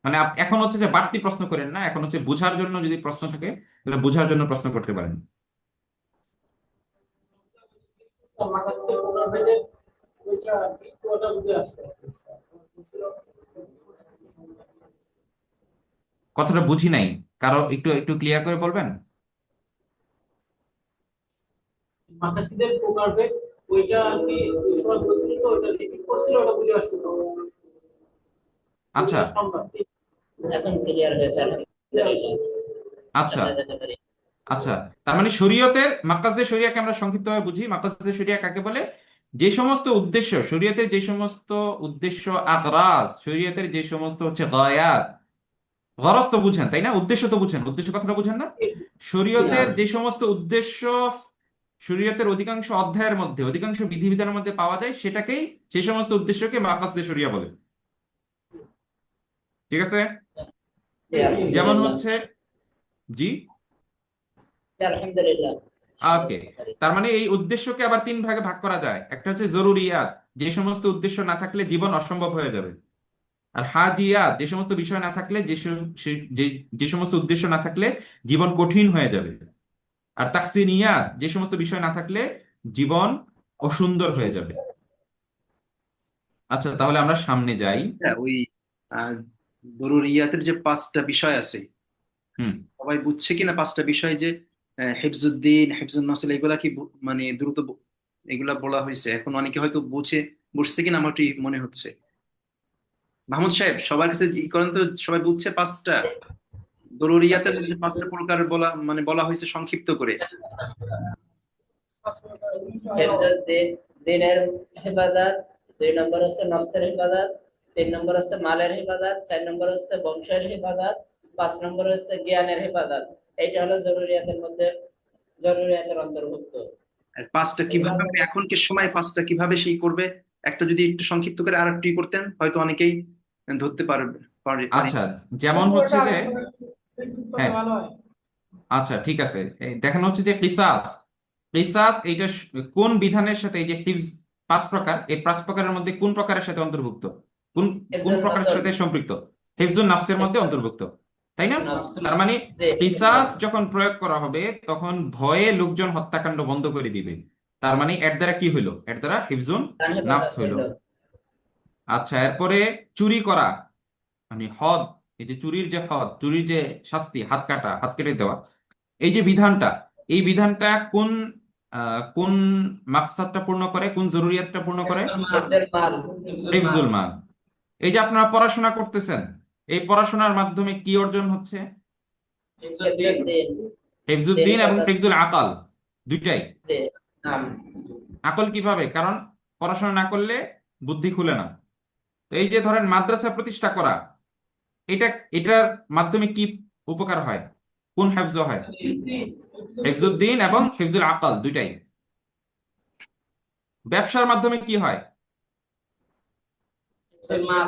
মানে এখন হচ্ছে যে বাড়তি প্রশ্ন করেন না, এখন হচ্ছে বোঝার জন্য যদি প্রশ্ন থাকে তাহলে বোঝার জন্য প্রশ্ন করতে পারেন। কথাটা বুঝি নাই, কারো একটু একটু ক্লিয়ার করে বলবেন? মাকাসিদের প্রকারভেদ, ওইটা আর কি ওই সময় বলছিল, তো ওটা রিপিট করছিল, ওটা বুঝে আসছিল, আচ্ছা। বুঝা সম্ভব। এখন ক্লিয়ার হয়েছে, আচ্ছা। সামনে যেতে পারি। আচ্ছা, তার মানে শরীয়তের মাকাসদে শরিয়াকে আমরা সংক্ষিপ্তভাবে বুঝি। মাকাসদে শরিয়া কাকে বলে? যে সমস্ত উদ্দেশ্য, শরীয়তের যে সমস্ত উদ্দেশ্য, আকরাজ, শরীয়তের যে সমস্ত হচ্ছে গায়াত, গরজ তো বুঝেন তাই না? উদ্দেশ্য তো বুঝেন, উদ্দেশ্য কথাটা বুঝেন না? শরীয়তের যে সমস্ত উদ্দেশ্য শরীয়তের অধিকাংশ অধ্যায়ের মধ্যে, অধিকাংশ বিধিবিধানের মধ্যে পাওয়া যায়, সেটাকেই, সেই সমস্ত উদ্দেশ্যকে মাকাসদে শরিয়া বলে। ঠিক আছে? জি, যেমন আলহামদুলিল্লাহ। হচ্ছে, জি, জি, আলহামদুলিল্লাহ। ওকে। তার মানে এই উদ্দেশ্যকে আবার তিন ভাগে ভাগ করা যায়। একটা হচ্ছে জরুরিয়াত, যে সমস্ত উদ্দেশ্য না থাকলে জীবন অসম্ভব হয়ে যাবে। আর হাজিয়াত, যে সমস্ত বিষয় না থাকলে, যে সমস্ত উদ্দেশ্য না থাকলে জীবন কঠিন হয়ে যাবে। আর তাহসিনিয়াত, যে সমস্ত বিষয় না থাকলে জীবন অসুন্দর হয়ে যাবে। আচ্ছা, তাহলে আমরা সামনে যাই। হ্যাঁ, ওই আহ, দরুরিয়াতের যে পাঁচটা বিষয় আছে, হুম। সবাই বুঝছে কিনা পাঁচটা বিষয় যে হেফজুদ্দিন, হেফজুন নসল, এগুলা কি মানে দ্রুত এগুলা বলা হয়েছে? এখন অনেকে হয়তো বুঝছে কিনা আমার ঠিক মনে হচ্ছে। মাহমুদ সাহেব, সবার কাছে ই করেন তো, সবাই বুঝছে পাঁচটা দরুরিয়াতের মধ্যে পাঁচটা প্রকার বলা, মানে বলা হয়েছে সংক্ষিপ্ত করে। হেফজুদ্দিন, দিনের হেফাজত, 2 নম্বর হচ্ছে নফসের হেফাজত, 3 নম্বর হচ্ছে মালের হেফাজত, 4 নম্বর হচ্ছে বংশের হেফাজত, 5 নম্বর হচ্ছে জ্ঞানের হেফাজত। এইটা হলো জরুরিয়াতের মধ্যে, জরুরিয়াতের অন্তর্ভুক্ত। আর পাঁচটা এগুলো কিভাবে, আমরা এখনকার সময় পাঁচটা কিভাবে সেই করবে, একটা যদি একটু সংক্ষিপ্ত করে আর একটু করতেন, হয়তো অনেকেই ধরতে পারবে, পারি। আচ্ছা, যেমন হচ্ছে যে, হ্যাঁ, আচ্ছা ঠিক আছে, এই দেখানো হচ্ছে যে কিসাস, কিসাস এইটা কোন বিধানের সাথে, এই যে হিফজ, পাঁচ প্রকার, এই পাঁচ প্রকারের মধ্যে কোন প্রকারের সাথে অন্তর্ভুক্ত, কোন কোন হেফজুন প্রকারের নফস, সাথে সম্পৃক্ত? হিফজুন নাফসের মধ্যে অন্তর্ভুক্ত, তাই না? নফস, তার মানে জি, কিসাস নফস, যখন প্রয়োগ করা হবে, তখন ভয়ে লোকজন হত্যাকাণ্ড বন্ধ করে দিবে। তার মানে এর দ্বারা কি হইলো? এর দ্বারা হিফজুন তার নাফস হেফাজত হইলো। হইল। আচ্ছা, এরপরে চুরি করা, মানে হদ, এই যে চুরির যে হদ, চুরির যে শাস্তি, হাত কাটা, হাত কেটে দেওয়া, এই যে বিধানটা, এই বিধানটা কোন কোন মাকসাদটা পূর্ণ করে, কোন জরুরিয়াতটা পূর্ণ করে? হেফজুল মাল, হিফজুল মাল। এই যে আপনারা পড়াশোনা করতেছেন, এই পড়াশোনার মাধ্যমে কি অর্জন হচ্ছে? হেফজুদ্দিন, দিন হিফজুদ্দিন এবং হেফাজত, হিফজুল আকল, দুইটাই। জি, নাম, আকল কিভাবে? কারণ পড়াশোনা না করলে বুদ্ধি খুলে না। তো এই যে ধরেন মাদ্রাসা প্রতিষ্ঠা করা, এটা, এটার মাধ্যমে কি উপকার হয়? কোন হেফজ হয়? হিফজুদ্দিন এবং হিফজুল আকল দুইটাই। ব্যবসার মাধ্যমে কি হয়? হেফজুল মাল,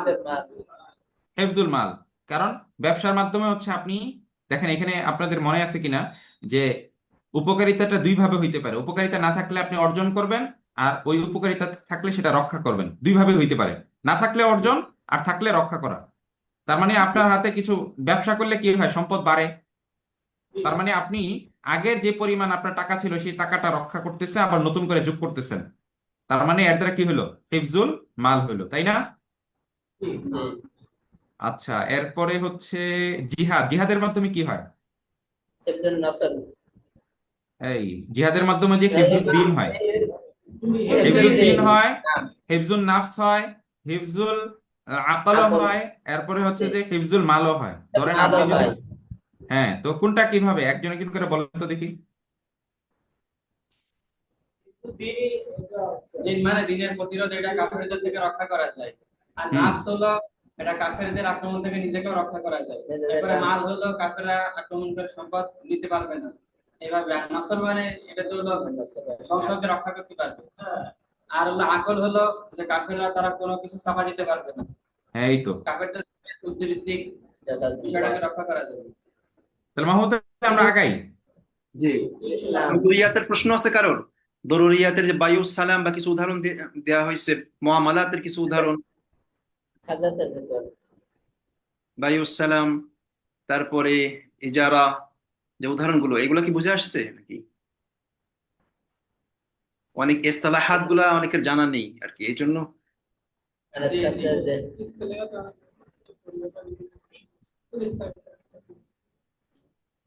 হেফজুল মাল। কারণ ব্যবসার মাধ্যমে হচ্ছে আপনি, দেখেন এখানে আপনাদের মনে আছে কিনা যে উপকারিতাটা দুই ভাবে হইতে পারে। উপকারিতা না থাকলে আপনি অর্জন করবেন, আর ওই উপকারিতা থাকলে সেটা রক্ষা করবেন, দুই ভাবে হইতে পারে। না থাকলে অর্জন, আর থাকলে রক্ষা করা। তার মানে আপনার হাতে কিছু ব্যবসা করলে কি হয়? সম্পদ বাড়ে। তার মানে আপনি আগের যে পরিমাণ আপনার টাকা ছিল সেই টাকাটা রক্ষা করতেছেন, আবার নতুন করে যোগ করতেছেন। তার মানে এর দ্বারা কি হলো? হিফজুল মাল হলো, তাই না? জি জি। আচ্ছা, এরপরে হচ্ছে জিহাদ। জিহাদের মাধ্যমে কি হয়? হিফজুন নসল। এই জিহাদের মাধ্যমে যে হিফজুদ্দিন হয়, হিফজুদ্দিন হিফজুদ্দিন হয়, নাম, হিফজুল নাফস হয়, হিফজুল আকলও আকল, হয়, এরপরে হচ্ছে জি, যে হিফজুল মালও হয়। ধরেন মালও আপনি যদি, হয়। হ্যাঁ, তো কোনটা কিভাবে একজন একজন করে বলেন তো দেখি। দিনই এটা হচ্ছে। দিন মানে দিনের প্রতিরোধ, এটা কাফেরদের থেকে রক্ষা করা যায়। আর হুম। নাফস হলো এটা কাফেরদের আক্রমণ থেকে নিজেকেও রক্ষা করা যায়। এরপরে মাল হলো কাফেররা আক্রমণ করে সম্পদ নিতে পারবে না এইভাবে। আর নসর মানে এটা তো হলো বংশকে রক্ষা করতে পারবে। আর হলো আকল হলো যে কাফেররা তারা কোনো কিছু চাপা দিতে পারবে না, এই তো। কাফেরদের বুদ্ধিবৃত্তিক বিষয়টাকে রক্ষা করা যাবে। তাহলে মাহমুদ ভাই, আমরা আগাই। জি, নাম, দরুরিয়াতের প্রশ্ন আছে কারোর? দরুরিয়াতের যে বায়ু সালাম বা কিছু উদাহরণ দেওয়া হয়েছে, মুআমালাতের কিছু উদাহরণ, হাজাতের ভিতর। বায়ু সালাম, তারপরে ইজারা, যে উদাহরণগুলো, এগুলো কি বুঝে আসছে নাকি? অনেক ইসতিলাহাত গুলা অনেকের জানা নেই আর কি, এই জন্য। আরেকটা জি, আছে যে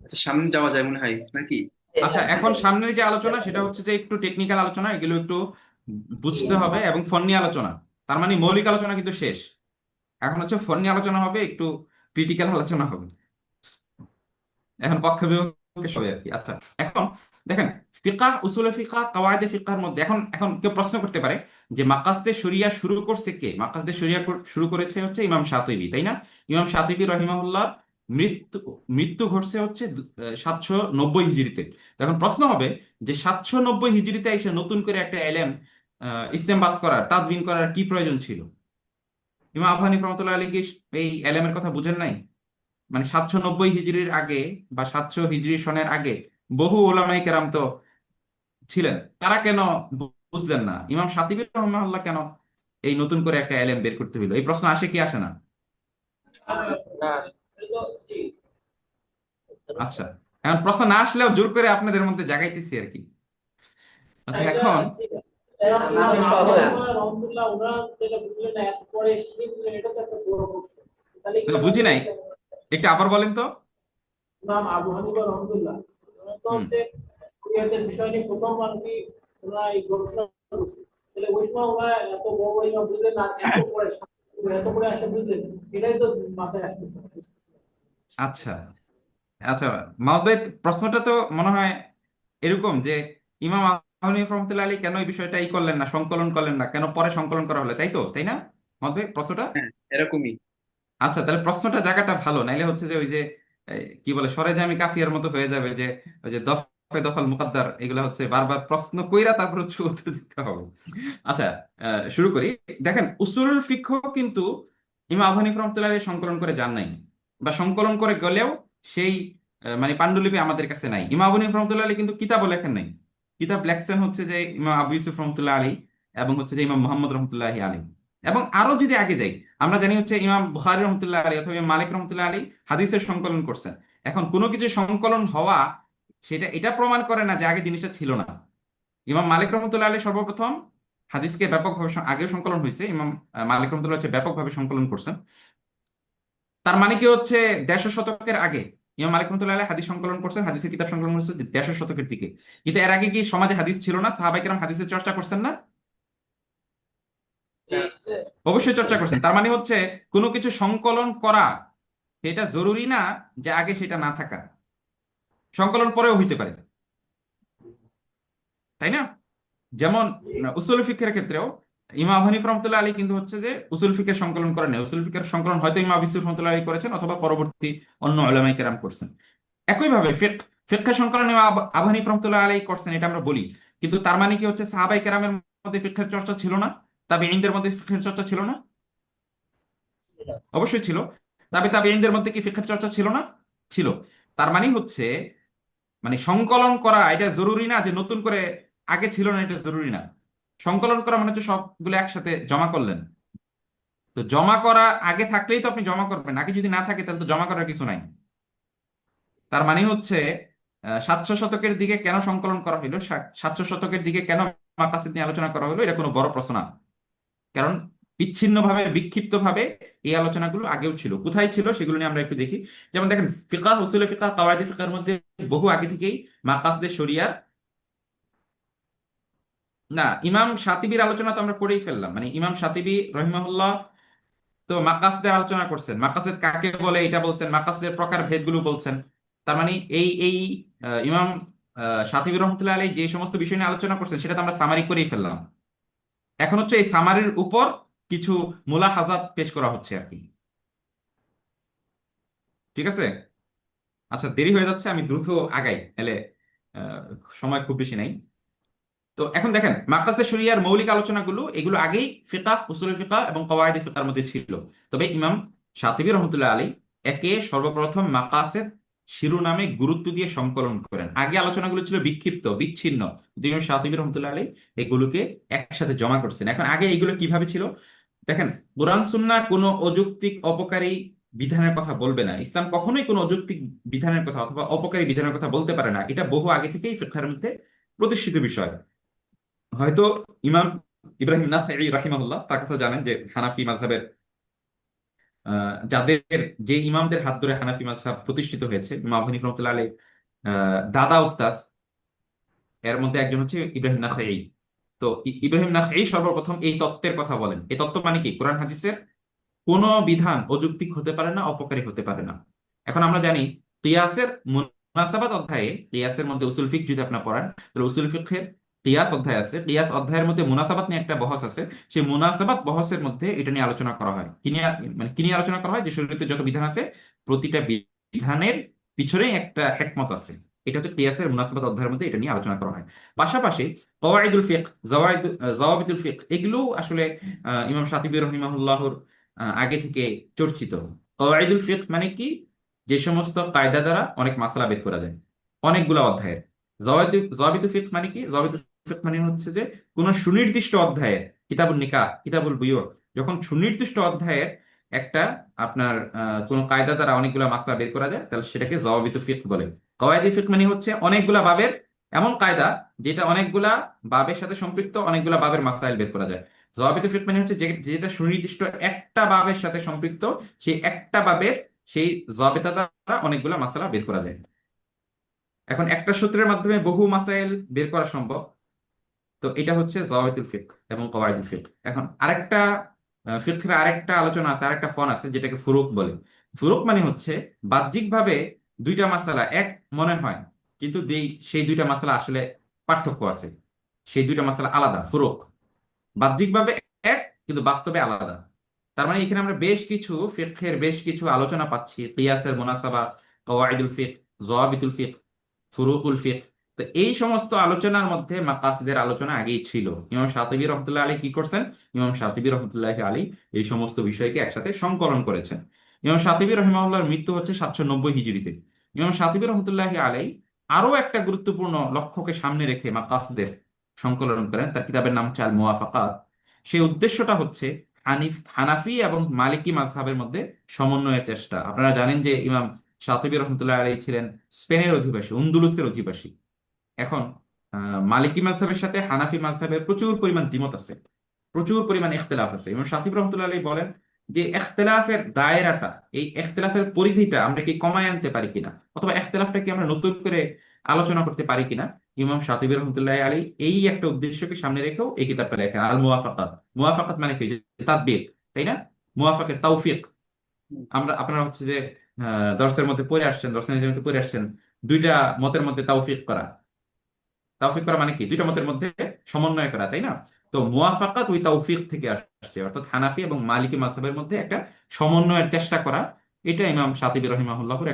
আচ্ছা, সামনে যাওয়া যায় মনে হয় নাকি? আচ্ছা, এখন সামনের যে আলোচনা সেটা হচ্ছে যে একটু টেকনিক্যাল আলোচনা, এগুলো একটু বুঝতে হবে, এবং ফন্নি আলোচনা। তার মানে মৌলিক আলোচনা কিন্তু শেষ। এখন হচ্ছে ফন্নি আলোচনা হবে, একটু ক্রিটিক্যাল আলোচনা হবে। এখন পক্ষ বিপক্ষে সবাই আর কি। আচ্ছা, এখন দেখেন, ফিকাহ, উসুলে ফিকাহ, কাওয়াইদে ফিকাহের মধ্যে এখন এখন কেউ প্রশ্ন করতে পারে যে মাকাসদে শরিয়া শুরু করছে কে? মাকাসদে শরিয়া শুরু করেছে হচ্ছে ইমাম শাতিবী, তাই না? ইমাম শাতিবী রহিমাহুল্লাহ মৃত্যু মৃত্যু ঘটছে হচ্ছে 790 হিজরিতে। এখন প্রশ্ন হবে যে 790 হিজরিতে এসে নতুন করে একটা এলেম ইস্তেমবাদ করার, তাদবিন করার কি প্রয়োজন ছিল? ইমাম আবু হানিফা রহমতুল্লাহ আলী কি এই এলেমের কথা বুঝেন নাই? মানে 790 হিজরির আগে বা 700 হিজরি সনের আগে বহু ওলামায়ে কেরাম তো ছিলেন, তারা কেন বুঝলেন না? ইমাম শাতিবী রহমাহুল্লাহ কেন এই নতুন করে একটা এলেম বের করতে হইলো? এই প্রশ্ন আসে কি আসে না? না। জি আচ্ছা, এখন প্রশ্ন না আসলেও জোর করে আপনাদের মধ্যে জাগাইতেছি আর কি। আচ্ছা, এটা এখন ঠিক আছে। আমার সহজ। রহমতুল্লাহ ওনারা যেটা বুঝলেন না এত পরে এসে কি বুঝলেন, এটা তো একটা বড় প্রশ্ন। তাহলে কি বুঝি আমাদের নাই, একটু আবার বলেন তো। ইমাম আবু হানিফা রহমতুল্লাহ ওনারা তো হুম। হচ্ছে শরীয়তের বিষয় নিয়ে প্রথম আর কি ওনারা এই গবেষণা করছে। তাহলে ওই সময় ওনারা এত বড় বড় ইমাম বুঝলেন না, এত পরে আসে বুঝলেন, এটাই তো মাথায় আসতেছে না। আচ্ছা, আচ্ছা, মাহমুদ ভাই, প্রশ্নটা তো মনে হয় এরকম যে ইমাম আবু হানিফা রহমতুল্লাহ আলী কেন এই বিষয়টা করলেন না, সংকলন করলেন না, কেন পরে সংকলন করা হলো, তাই তো, তাই না মাহমুদ ভাই প্রশ্নটা? হ্যাঁ, এরকমই। আচ্ছা, তাহলে প্রশ্নটা জায়গাটা ভালো, নাইলে হচ্ছে যে ওই যে কি বলে সরেজামি কাফিয়ার মতো হয়ে যাবে, যে ওই যে দফে দখল মুকদ্দার, এগুলো হচ্ছে বারবার প্রশ্ন কইরা তারপর হচ্ছে উত্তর দিতে হবে। আচ্ছা, শুরু করি। দেখেন, উসুলুল ফিকহ কিন্তু ইমাম আবু হানিফা রাহমাতুল্লাহি আলাইহি সংকলন করে যান নাই, বা সংকলন করে গেলেও সেই মানে পান্ডুলিপি আমাদের কাছে নাই। ইমাম আবু হানিফা রাহমাতুল্লাহি আলাইহি কিন্তু কিতাবও লেখেন নাই। কিতাব লেখছেন হচ্ছে যে ইমাম আবু ইউসুফ রহমতুল্লাহ আলী, এবং হচ্ছে যে ইমাম মোহাম্মদ রহমতুল্লাহি আলী। এবং আরো যদি আগে যাই, আমরা জানি হচ্ছে ইমাম বুখারী রহমতুল্লাহ আলী অথবা ইমাম মালিক রহমতুল্লাহ আলী হাদিসের সংকলন করছেন। এখন কোনো কিছু সংকলন হওয়া, সেটা এটা প্রমাণ করে না যে আগে জিনিসটা ছিল না। ইমাম মালিক রহমতুল্লাহ আলী সর্বপ্রথম হাদিসকে ব্যাপকভাবে আগেও সংকলন হয়েছে, ইমাম মালিক রহমতুল্লাহ হচ্ছে ব্যাপকভাবে সংকলন করছেন। তার মানে কি হচ্ছে 150 শতকের আগে ইমাম মালিক রহমতুল্লাহ আলী হাদিস সংকলন করছেন, হাদিসের কিতাব সংকলন করছেন 150 শতকের দিকে। কিন্তু এর আগে কি সমাজে হাদিস ছিল না? সাহাবায়ে কেরাম হাদিসের চর্চা করছেন না? জি অবশ্যই চর্চা করছেন। তার মানে হচ্ছে কোনো কিছু সংকলন করা এটা জরুরি না যে আগে সেটা না থাকা, সংকলন পরেও হইতে পারে, তাই না? যেমন উসুল ফিকের ক্ষেত্রেও ইমাম আবু হানিফা রহমতুল্লাহ আলী কিন্তু হচ্ছে যে উসুল ফিকের সংকলন করেন নাই। উসুল ফিকের সংকলন হয়তো ইমাম আবু ইউসুফ রহমতুল্লাহ আলী করেছেন, অথবা পরবর্তী অন্য উলামায়ে কেরাম করছেন। একইভাবে ফিকহের সংকলন ইমাম আবু হানিফা রহমতুল্লাহ আলী করছেন, এটা আমরা বলি। কিন্তু তার মানে কি হচ্ছে সাহাবায়ে কেরামের মধ্যে ফিকহের চর্চা ছিল না? তাবেঈনদের মধ্যে ফিকহের চর্চা ছিল না? অবশ্যই ছিল। তাবেঈনদের মধ্যে কি ফিকহের চর্চা ছিল না? ছিল। তার মানে হচ্ছে, মানে সংকলন করা এটা জরুরি না যে নতুন করে আগে ছিল না এটা জরুরি না। সংকলন করা মানে হচ্ছে সবগুলো একসাথে জমা করলেন। তো জমা করা আগে থাকলেই তো আপনি জমা করবেন, আগে যদি না থাকে তাহলে তো জমা করার কিছু নাই, তার মানে হচ্ছে 700 শতকের দিকে কেন সংকলন করা হলো, 700 শতকের দিকে কেন মাকাসিদ নিয়ে আলোচনা করা হলো, এটা কোনো বড় প্রশ্ন না। কারণ বিচ্ছিন্নভাবে বিক্ষিপ্তভাবে এই আলোচনাগুলো আগেও ছিল। কোথায় ছিল সেগুলো নিয়ে আমরা একটু দেখি। যেমন দেখেন, ফিকাহ, উসুলে ফিকাহ, কাওয়াইদে ফিকাহের মধ্যে বহু আগে থেকেই মাকাসিদে শরিয়ার, না, ইমাম শাতিবির আলোচনা তো আমরা করেই ফেললাম। মানে ইমাম শাতিবি রহিমাহুল্লাহ তো মাকাসিদের আলোচনা করছেন, মাকাসিদ কাকে বলে এটা বলছেন, মাকাসিদের প্রকার ভেদগুলো বলছেন। তার মানে এই এই ইমাম শাতিবি রহমতুল্লাহ আলাইহি যে সমস্ত বিষয় নিয়ে আলোচনা করছেন সেটা তো আমরা সামারি করেই ফেললাম। এখন হচ্ছে এই সামারির উপর কিছু মুলাহাজাত পেশ করা হচ্ছে আর কি। ঠিক আছে? আচ্ছা, দেরি হয়ে যাচ্ছে, আমি দ্রুত আগাই, এলে আহ, সময় খুব বেশি নাই। তো এখন দেখেন, মাকাসিদে শরিয়ার মৌলিক আলোচনাগুলো এগুলো আগেই ফিকাহ, উসুলুল ফিকাহ এবং কওয়াইদে ফিকাহর মধ্যে ছিল। তবে ইমাম শাতিবি রহমতুল্লাহ আলী একে সর্বপ্রথম মাকাসিদ শিরোনামে গুরুত্ব দিয়ে সংকলন করেন। আগে আলোচনাগুলো ছিল বিক্ষিপ্ত, বিচ্ছিন্ন, কিন্তু ইমাম শাতিবি রহমতুল্লাহ আলী এগুলোকে একসাথে জমা করছেন। এখন আগে এগুলো কিভাবে ছিল দেখেন, কোরআন সুন্নাহ কোনো অযৌক্তিক অপকারী বিধানের কথা বলবে না। ইসলাম কখনোই কোনো অযৌক্তিক বিধানের কথা অথবা অপকারী বিধানের কথা বলতে পারে না। এটা বহু আগে থেকেই ফিকহের মধ্যে প্রতিষ্ঠিত বিষয়। হয়তো ইমাম ইব্রাহিম নাখাই রাহিমাহুল্লাহ, তার কথা জানেন, যে হানাফি মাযহাবের যাদের, যে ইমামদের হাত ধরে হানাফি মাযহাব প্রতিষ্ঠিত হয়েছে, ইমাম আবু হানিফা রাহমাতুল্লাহ আলাইহি দাদা উস্তাদ, এর মধ্যে একজন হচ্ছে ইব্রাহিম নাখাই। তো ইব্রাহিম নাখাই সর্বপ্রথম এই তত্ত্বের কথা বলেন। এই তত্ত্ব মানে কি, কোরআন হাদিসের কোনো বিধান অযৌক্তিক হতে পারে না, অপকারী হতে পারে না। এখন আমরা জানি কিয়াসের মুনাসাবাত অধ্যায়ে, কিয়াসের মধ্যে উসুল ফিকহ যদি আপনার পড়েন, তাহলে উসুল ফিকহের কিয়াস অধ্যায় আছে, কিয়াস অধ্যায়ের মধ্যে মুনাসাবাত নিয়ে একটা বহস আছে। সেই মুনাসাবাত বহসের মধ্যে এটা নিয়ে আলোচনা করা হয়। কি নিয়ে, মানে কি নিয়ে আলোচনা করা হয়, যে শরীয়তে যত বিধান আছে প্রতিটা বিধানের পিছনেই একটা হিকমত আছে। এটা হচ্ছে কিয়াসের মুনাসাবাত অধ্যায়ের মধ্যে এটা নিয়ে আলোচনা করা হয়। পাশাপাশি কওয়াইদুল ফিকহ, জাওয়াবিতুল ফিকহ, এগুলো আসলে ইমাম শাতিবি রহিমাহুল্লাহর আগে থেকে চর্চিত। কওয়াইদুল ফিকহ মানে কি, যে সমস্ত কায়দা দ্বারা অনেক মাসলা বের করা যায়, অনেকগুলো অধ্যায়ের। জাওয়াবিতুল ফিকহ মানে কি, জাওয়াবিতুল ফিকহ মানে হচ্ছে যে কোন সুনির্দিষ্ট অধ্যায়ের, কিতাবুল নিকাহ, কিতাবুল বুয়ু, যখন সুনির্দিষ্ট অধ্যায়ের একটা আপনার কোন কায়দা দ্বারা অনেকগুলা মাসলা বের করা যায়, তাহলে সেটাকে জাওয়াবিতুল ফিকহ বলে। কওয়াইদুল ফিকহ মানে হচ্ছে অনেকগুলা বাবের এমন কায়দা যেটা অনেকগুলা বাবের সাথে সম্পৃক্ত, অনেকগুলা বাবের মাসাইল বের করা যায়। জওয়াবিত ফিকহ মানে হচ্ছে যেটা সুনির্দিষ্ট একটা বাবের সাথে সম্পৃক্ত, সেই একটা বাবের সেই জওয়াবিতা দ্বারা অনেকগুলা মাসালা বের করা যায়। এখন একটা সূত্রের মাধ্যমে বহু মাসাইল বের করা সম্ভব। তো এটা হচ্ছে জওয়াবিতুল ফিকহ এবং কওয়াইদুল ফিকহ। এখন আরেকটা ফিকহের আরেকটা আলোচনা আছে, আরেকটা ফন আছে, যেটাকে ফুরুক বলে। ফুরুক মানে হচ্ছে বাহ্যিকভাবে দুইটা মাসালা এক মনে হয়, কিন্তু সেই দুইটা মাসালা আসলে পার্থক্য আছে, সেই দুইটা মাসালা আলাদা, ফুরুক। বাহ্যিকভাবে এক, কিন্তু বাস্তবে আলাদা। তার মানে এখানে আমরা বেশ কিছু ফিকহের বেশ কিছু আলোচনা পাচ্ছি, কিয়াসের মুনাসাবাত, কওয়াইদুল ফিকহ, যাওয়াবিতুল ফিকহ, ফুরুকুল ফিকহ। তো এই সমস্ত আলোচনার মধ্যে মাকাসিদের আলোচনা আগেই ছিল। ইমাম শাতিবি রহমতুল্লাহ আলী কি করছেন, ইমাম শাতিবি রহমতুল্লাহ আলী এই সমস্ত বিষয়কে একসাথে সংকলন করেছেন। ইমাম শাতিবি রহিমাহুল্লাহর মৃত্যু হচ্ছে 790 হিজরিতে। ইমাম শাতিবি রহমতুল্লাহ আলী আরো একটা গুরুত্বপূর্ণ লক্ষ্যকে সামনে রেখে মাকাসিদের সংকলন করেন। তার কিতাবের নাম হচ্ছে আল মুওয়াফাকাত। সেই উদ্দেশ্যটা হচ্ছে হানাফি এবং মালিকি মাযহাবের মধ্যে সমন্বয়ের চেষ্টা। আপনারা জানেন যে ইমাম শাতিবি রহমতুল্লাহ আলাইহি ছিলেন স্পেনের অধিবাসী, উন্দুলুসের অধিবাসী। এখন মালিকি মাযহাবের সাথে হানাফি মাযহাবের প্রচুর পরিমাণ দ্বিমত আছে, প্রচুর পরিমাণ ইখতিলাফ আছে। ইমাম শাতিবি রহমতুল্লাহ আলাইহি বলেন যে ইখতিলাফের দায়রাটা, এই ইখতিলাফের পরিধিটা আমরা কি কমায় আনতে পারি কিনা, অথবা ইখতিলাফটা কি আমরা নতুন করে আলোচনা করতে পারি কিনা। ইমাম শাতিবি রহমতুল্লাহ আলাইহি এই একটা উদ্দেশ্যকে সামনে রেখেও এই কিতাবটা লেখেন, আল মুওয়াফাকাত। মুওয়াফাকাত মানে কি, যে তাদবিক, তাই না? মুওয়াফাকের তাওফিক। আপনারা হচ্ছে যে দর্সের মধ্যে পড়ে আসছেন, দর্শনের মধ্যে পড়ে আসছেন, দুইটা মতের মধ্যে তাওফিক করা। তাওফিক করা মানে কি, দুইটা মতের মধ্যে সমন্বয় করা, তাই না? তো মুওয়াফাকাত ওই তাওফিক থেকে আসছে, অর্থাৎ হানাফি এবং মালিকি মাযহাবের মধ্যে একটা সমন্বয়ের চেষ্টা করা। এটা ইমাম শাতিবি রহিমাহুল্লাহর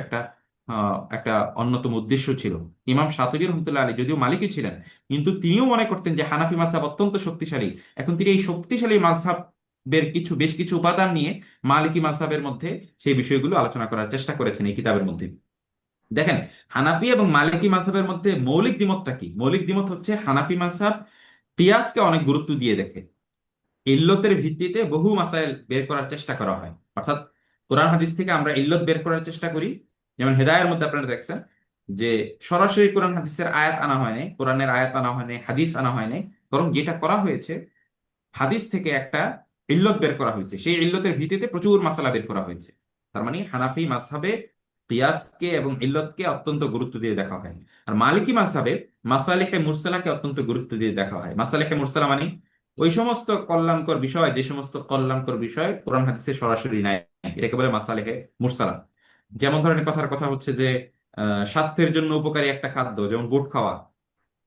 একটা অন্যতম উদ্দেশ্য ছিল। ইমাম শাতিবি রহমতুল্লাহ আলী যদিও মালিকি ছিলেন, কিন্তু তিনিও মনে করতেন যে হানাফি মাযহাব অত্যন্ত শক্তিশালী। এখন তিনি এই শক্তিশালী মাযহাবের বেশ কিছু উপাদান নিয়ে মালিকি মাযহাবের মধ্যে সেই বিষয়গুলো আলোচনা করার চেষ্টা করেছেন এই কিতাবের মধ্যে। দেখেন, হানাফি এবং মালিকি মাযহাবের মধ্যে মৌলিক দ্বিমতটা কি? মৌলিক দ্বিমত হচ্ছে হানাফি মাযহাব কিয়াসকে অনেক গুরুত্ব দিয়ে দেখে। ইল্লতের ভিত্তিতে বহু মাসাইল বের করার চেষ্টা করা হয়, অর্থাৎ কোরআন হাদিস থেকে আমরা ইল্লত বের করার চেষ্টা করি, যেমন হেদায়ের মধ্যে আপনারা দেখছেন যে সরাসরি কোরআন হাদিসের আয়াত আনা হয়নি, কোরআনের আয়াত আনা হয়নি, হাদিস আনা হয়নি, বরং যেটা করা হয়েছে হাদিস থেকে একটা ইল্লত বের করা হয়েছে, সেই ইল্লতের ভিত্তিতে প্রচুর মাসালা বের করা হয়েছে। তার মানে হানাফি মাযহাবে কিয়াসকে এবং ইল্লতকে অত্যন্ত গুরুত্ব দিয়ে দেখা হয়। আর মালিকি মাযহাবে মাসালিহে মুরসালাকে অত্যন্ত গুরুত্ব দিয়ে দেখা হয়। মাসালিহে মুরসালা মানে ওই সমস্ত কল্যাণকর বিষয়, যে সমস্ত কল্যাণকর বিষয় কোরআন হাদিসে সরাসরি নাই, এটাকে বলে মাসালিহে মুরসালা। যেমন ধরনের কথার কথা হচ্ছে যে স্বাস্থ্যের জন্য উপকারী একটা খাদ্য, যেমন বুট খাওয়া,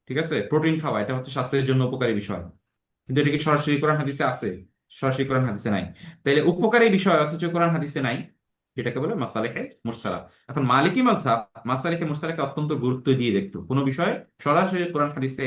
ঠিক আছে, প্রোটিন খাওয়া, এটা হচ্ছে স্বাস্থ্যের জন্য উপকারী বিষয়, কিন্তু এটা কি সরাসরি কোরআন হাদিসে আছে? সরাসরি কোরআন হাদিসে নাই। তাইলে উপকারী বিষয় অথচ কোরআন হাদিসে নাই, যেটাকে বলে মাসালেহে মুরসালা। এখন মালিকি মাযহাব মাসালেহে মুরসালাকে অত্যন্ত গুরুত্ব দিয়ে দেখতো, কোনো বিষয় সরাসরি কোরআন হাদিসে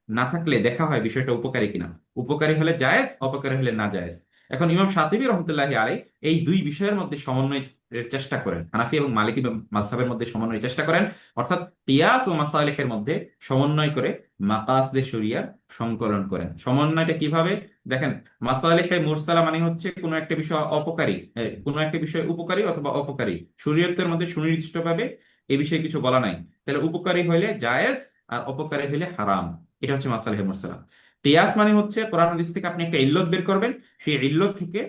না থাকলে দেখা হয় বিষয়টা উপকারী কিনা, উপকারী হলে জায়েজ, অপকারী হলে না জায়েজ। এখন ইমাম শাতিবী রহমতুল্লাহি আলাইহি এই দুই বিষয়ের মধ্যে সমন্বয়ের চেষ্টা করেন, হানাফি এবং মালিকি মাযহাবের মধ্যে সমন্বয়ের চেষ্টা করেন, অর্থাৎ কিয়াস ও মাসালেহের মধ্যে সমন্বয় করে মাকাসদে শরিয়ার সংকলন করেন। সমন্বয়টা কিভাবে দেখেন, মাসালিহে মুরসালা মানে হচ্ছে কোনো একটা বিষয় অপকারী, কোনো একটা বিষয় উপকারী অথবা অপকারী, শরীয়তের মধ্যে সুনির্দিষ্টভাবে এই বিষয়ে কিছু বলা নাই, তাহলে উপকারী হইলে জায়েজ আর অপকারী হইলে হারাম। এটা হচ্ছে মাসালিহে মুরসালা। কিয়াস মানে হচ্ছে কোরআন হাদিস থেকে আপনি একটা ইল্লত বের করবেন, সেই ইল্লত থেকে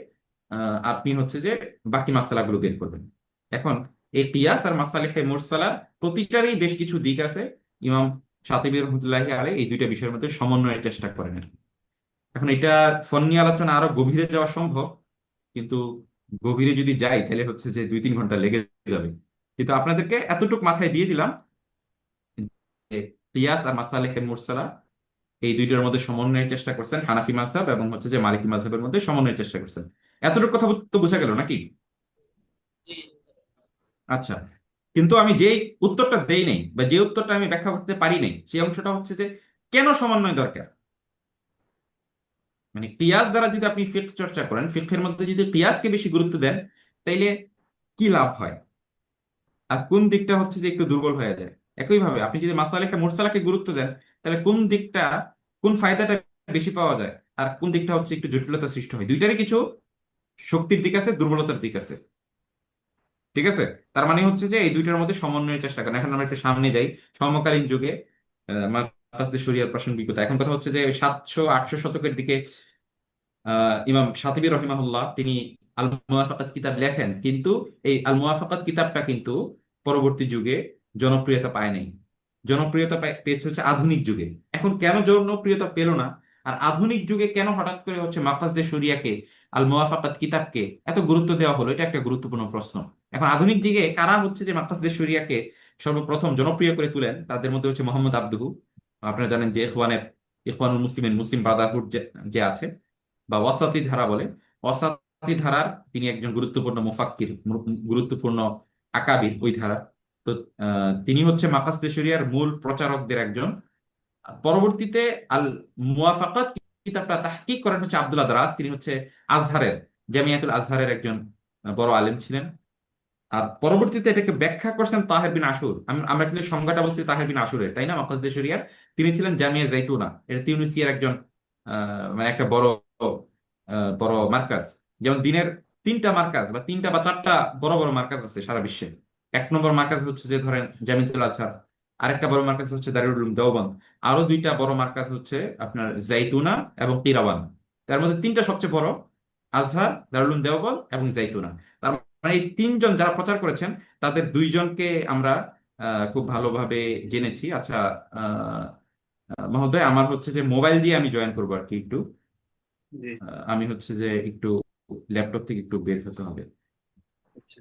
আপনি হচ্ছে যে বাকি মাসালাগুলো বের করবেন। এখন এই কিয়াস আর মাসালিহে মুরসালা প্রতিটারই বেশ কিছু দিক আছে। ইমাম শাতিবী রহমতুল্লাহি আলাইহি এই দুইটা বিষয়ের মধ্যে সমন্বয়ের চেষ্টা করেন আর কি। এখন এটা ফোন নিয়ে আলোচনা আরো গভীরে যাওয়া সম্ভব, কিন্তু গভীরে যদি যাই তাহলে হচ্ছে যে 2-3 ঘন্টা লেগে যাবে। কিন্তু আপনাদেরকে এতটুকু মাথায় দিয়ে দিলাম যে কিয়াস আর মাসালিহে মুরসালা এই দুইটার মধ্যে সমন্বয়ের চেষ্টা করছেন হানাফি মাযহাব, এবং হচ্ছে যে মালিকি মাযহাবের মধ্যে সমন্বয়ের চেষ্টা করছেন। এতটুকু কথা তো বোঝা গেল নাকি? জি। আচ্ছা, কিন্তু আমি যেই উত্তরটা দেই নাই বা যে উত্তরটা আমি ব্যাখ্যা করতে পারি নাই, সেই অংশটা হচ্ছে যে কেন সমন্বয় দরকার। মানে কিয়াস দ্বারা যদি আপনি ফিকহ চর্চা করেন, ফিকহের মধ্যে যদি কিয়াসকে বেশি গুরুত্ব দেন, তাইলে কি লাভ হয়, আর কোন দিকটা হচ্ছে যে একটু দুর্বল হয়ে যায়। একইভাবে আপনি যদি মাসালেহে মুরসালাকে গুরুত্ব দেন, তাহলে কোন দিকটা, কোন ফায়দাটা বেশি পাওয়া যায়, আর কোন দিকটা হচ্ছে একটু জটিলতা সৃষ্টি হয়। দুইটারই কিছু শক্তির দিক আছে, দুর্বলতার দিক আছে, ঠিক আছে। তার মানে হচ্ছে যে এই দুইটার মধ্যে সমন্বয়ের চেষ্টা করেন। এখন আমরা একটু সামনে যাই, সমকালীন যুগে মাকাসদে শরিয়ার প্রাসঙ্গিকতা। এখন কথা হচ্ছে যে 700-800 শতকের দিকে ইমাম শাতিবী রহিমাহুল্লাহ তিনি আল মুওয়াফাকাত কিতাব লেখেন, কিন্তু এই আল মুওয়াফাকাত কিতাবটা কিন্তু পরবর্তী যুগে জনপ্রিয়তা পায় নাই। জনপ্রিয়তা পেয়েছে হচ্ছে আধুনিক যুগে। এখন কেন জনপ্রিয়তা পেল না, আর আধুনিক যুগে কেন হঠাৎ করে হচ্ছে মাকাসদে শরিয়াকে, আল মুওয়াফাকাত কিতাবকে এত গুরুত্ব দেওয়া হলো, এটা একটা গুরুত্বপূর্ণ প্রশ্ন। এখন আধুনিক যুগে কারা হচ্ছে যে মাকাসদে শরিয়াকে সর্বপ্রথম জনপ্রিয় করে তুলেন, তাদের মধ্যে হচ্ছে মোহাম্মদ আব্দুহু। আপনারা জানেন যে ইখওয়ানুল মুসলিমিন, মুসলিম ব্রাদারহুড যে যে আছে, বা ওয়াসাতি ধারা বলে, ওয়াসাতি ধারার তিনি একজন গুরুত্বপূর্ণ মুফাক্কির, গুরুত্বপূর্ণ আকাবির ওই ধারা। তো তিনি হচ্ছে মাকাসদে শরিয়ার মূল প্রচারকদের একজন। পরবর্তীতে আল মুওয়াফাকাত কিতাবটা তাহকিক করেন হচ্ছে আব্দুল্লাহ দারাজ, তিনি হচ্ছে আজহারের, জামিয়াতুল আজহারের একজন বড় আলেম ছিলেন। আর পরবর্তীতে এটাকে ব্যাখ্যা করছেন তাহের বিন আশুর। আমরা কিন্তু সংজ্ঞাটা বলছি তাহের বিন আশুরের, তাই না, মাকাসদে শরিয়ার। তিনি ছিলেন জামিয়া জাইতুনা, এটা তিউনিসিয়ার একজন মানে একটা বড় বড় মার্কাজ। যেমন দিনের 3টা মার্কাজ বা 3টা বা 4টা বড় বড় মার্কাজ আছে সারা বিশ্বে। 1 নম্বর মার্কাজ হচ্ছে যে ধরেন জামিয়াতুল আজহার, আরেকটা বড় মার্কাজ হচ্ছে দারুল উলুম দেওবন্দ, আরো 2টা বড় মার্কাজ হচ্ছে আপনার জাইতুনা এবং কিরাওয়ান। তার মধ্যে 3টা সবচেয়ে বড়, আজহার, দারুল উলুম দেওবন্দ এবং জাইতুনা। তার মানে এই 3জন যারা প্রচার করেছেন, তাদের 2জনকে আমরা খুব ভালোভাবে জেনেছি। আচ্ছা, আহ মহোদয়, আমার হচ্ছে যে মোবাইল দিয়ে আমি জয়েন করবো আর কি একটু। জি। আমি হচ্ছে যে একটু ল্যাপটপ থেকে একটু বের হতে হবে। আচ্ছা।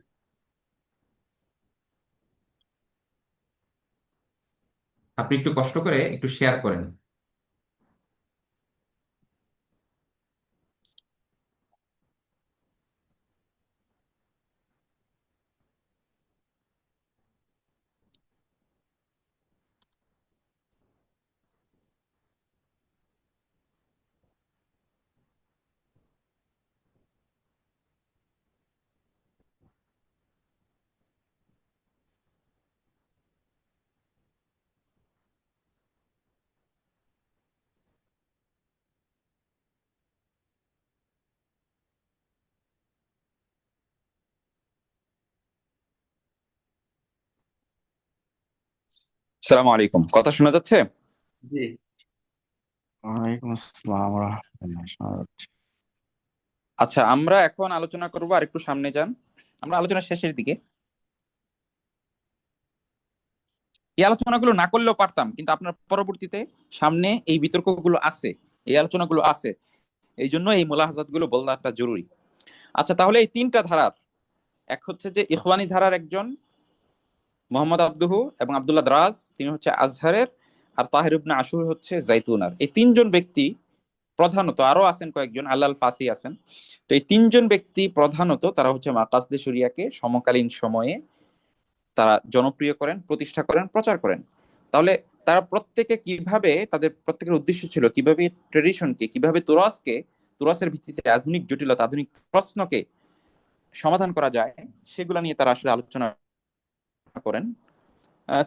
আপনি একটু কষ্ট করে একটু শেয়ার করেন। আসসালামু আলাইকুম, কথা শোনা যাচ্ছে? জি। ওয়ালাইকুম আসসালাম ওয়া রাহমাতুল্লাহ, শোনা যাচ্ছে। আচ্ছা, আমরা এখন আলোচনা করব, আর একটু সামনে যান, আমরা আলোচনা শেষের দিকে। এই আলোচনাগুলো না করলেও পারতাম, কিন্তু আপনার পরবর্তীতে সামনে এই বিতর্কগুলো আছে, এই আলোচনাগুলো আছে, এই জন্য এই মোলাহাজাত গুলো বলাটা জরুরি। আচ্ছা, তাহলে এই তিনটা ধারার, এক হচ্ছে যে ইখওয়ানি ধারার একজন মোহাম্মদ আব্দুহু এবং আব্দুল্লাহ দ্রাজ, তিনি হচ্ছে আজহারের, আর তাহের ইবনে আশুর হচ্ছে জাইতুনার। এই তিনজন ব্যক্তি প্রধানত, আরো আছেন কয়েকজন, আল্লাল ফাসি আছেন, তো এই তিনজন ব্যক্তি প্রধানত তারা হচ্ছে মাকাসদে শরিয়াকে সমকালীন সময়ে তারা জনপ্রিয় করেন, প্রতিষ্ঠা করেন, প্রচার করেন। তাহলে তারা প্রত্যেকে কিভাবে, তাদের প্রত্যেকের উদ্দেশ্য ছিল কিভাবে ট্রেডিশনকে, কিভাবে তুরাসের ভিত্তিতে আধুনিক জটিলতা, আধুনিক প্রশ্নকে সমাধান করা যায়, সেগুলা নিয়ে তারা আসলে আলোচনা করেন।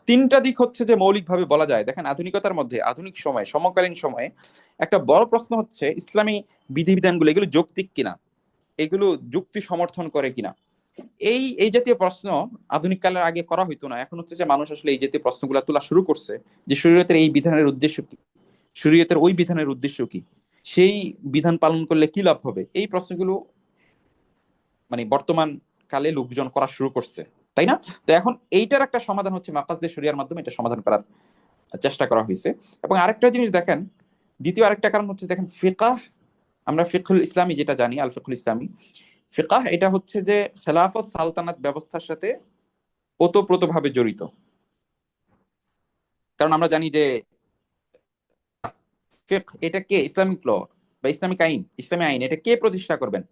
তিনটা দিক হচ্ছে যে মৌলিকভাবে বলা যায়। দেখেন, আধুনিকতার মধ্যে, আধুনিক সময়ে, সমকালীন সময়ে একটা বড় প্রশ্ন হচ্ছে ইসলামী বিধিবিধানগুলো এগুলো যৌক্তিক কিনা, এগুলো যুক্তি সমর্থন করে কিনা। এই এই জাতীয় প্রশ্ন আধুনিক কালের আগে করা হইতো না। এখন হচ্ছে যে মানুষ আসলে এই জাতীয় প্রশ্নগুলো তোলা শুরু করছে, যে শরীয়তের এই বিধানের উদ্দেশ্য কি, শরীয়তের ওই বিধানের উদ্দেশ্য কি, সেই বিধান পালন করলে কি লাভ হবে, এই প্রশ্নগুলো মানে বর্তমান কালে লোকজন করা শুরু করছে, তাই না? তো এখন এইটার একটা সমাধান হচ্ছে মাকাসদে শরিয়ার মাধ্যমে এটা সমাধান করার চেষ্টা করা হয়েছে। এবং আরেকটা জিনিস দেখেন, দ্বিতীয় আরেকটা কারণ হচ্ছে, দেখেন ফিকাহ, আমরা ফিকহুল ইসলামী যেটা জানি, আল ফিকহুল ইসলামী, ফিকাহ এটা হচ্ছে যে খেলাফত সালতানাত ব্যবস্থার সাথে ওতপ্রোতভাবে জড়িত। কারণ আমরা জানি যে ফিকহ এটা কে, ইসলামিক ল বা ইসলামিক আইন, ইসলামী আইন, এটা কে প্রতিষ্ঠা করবেন?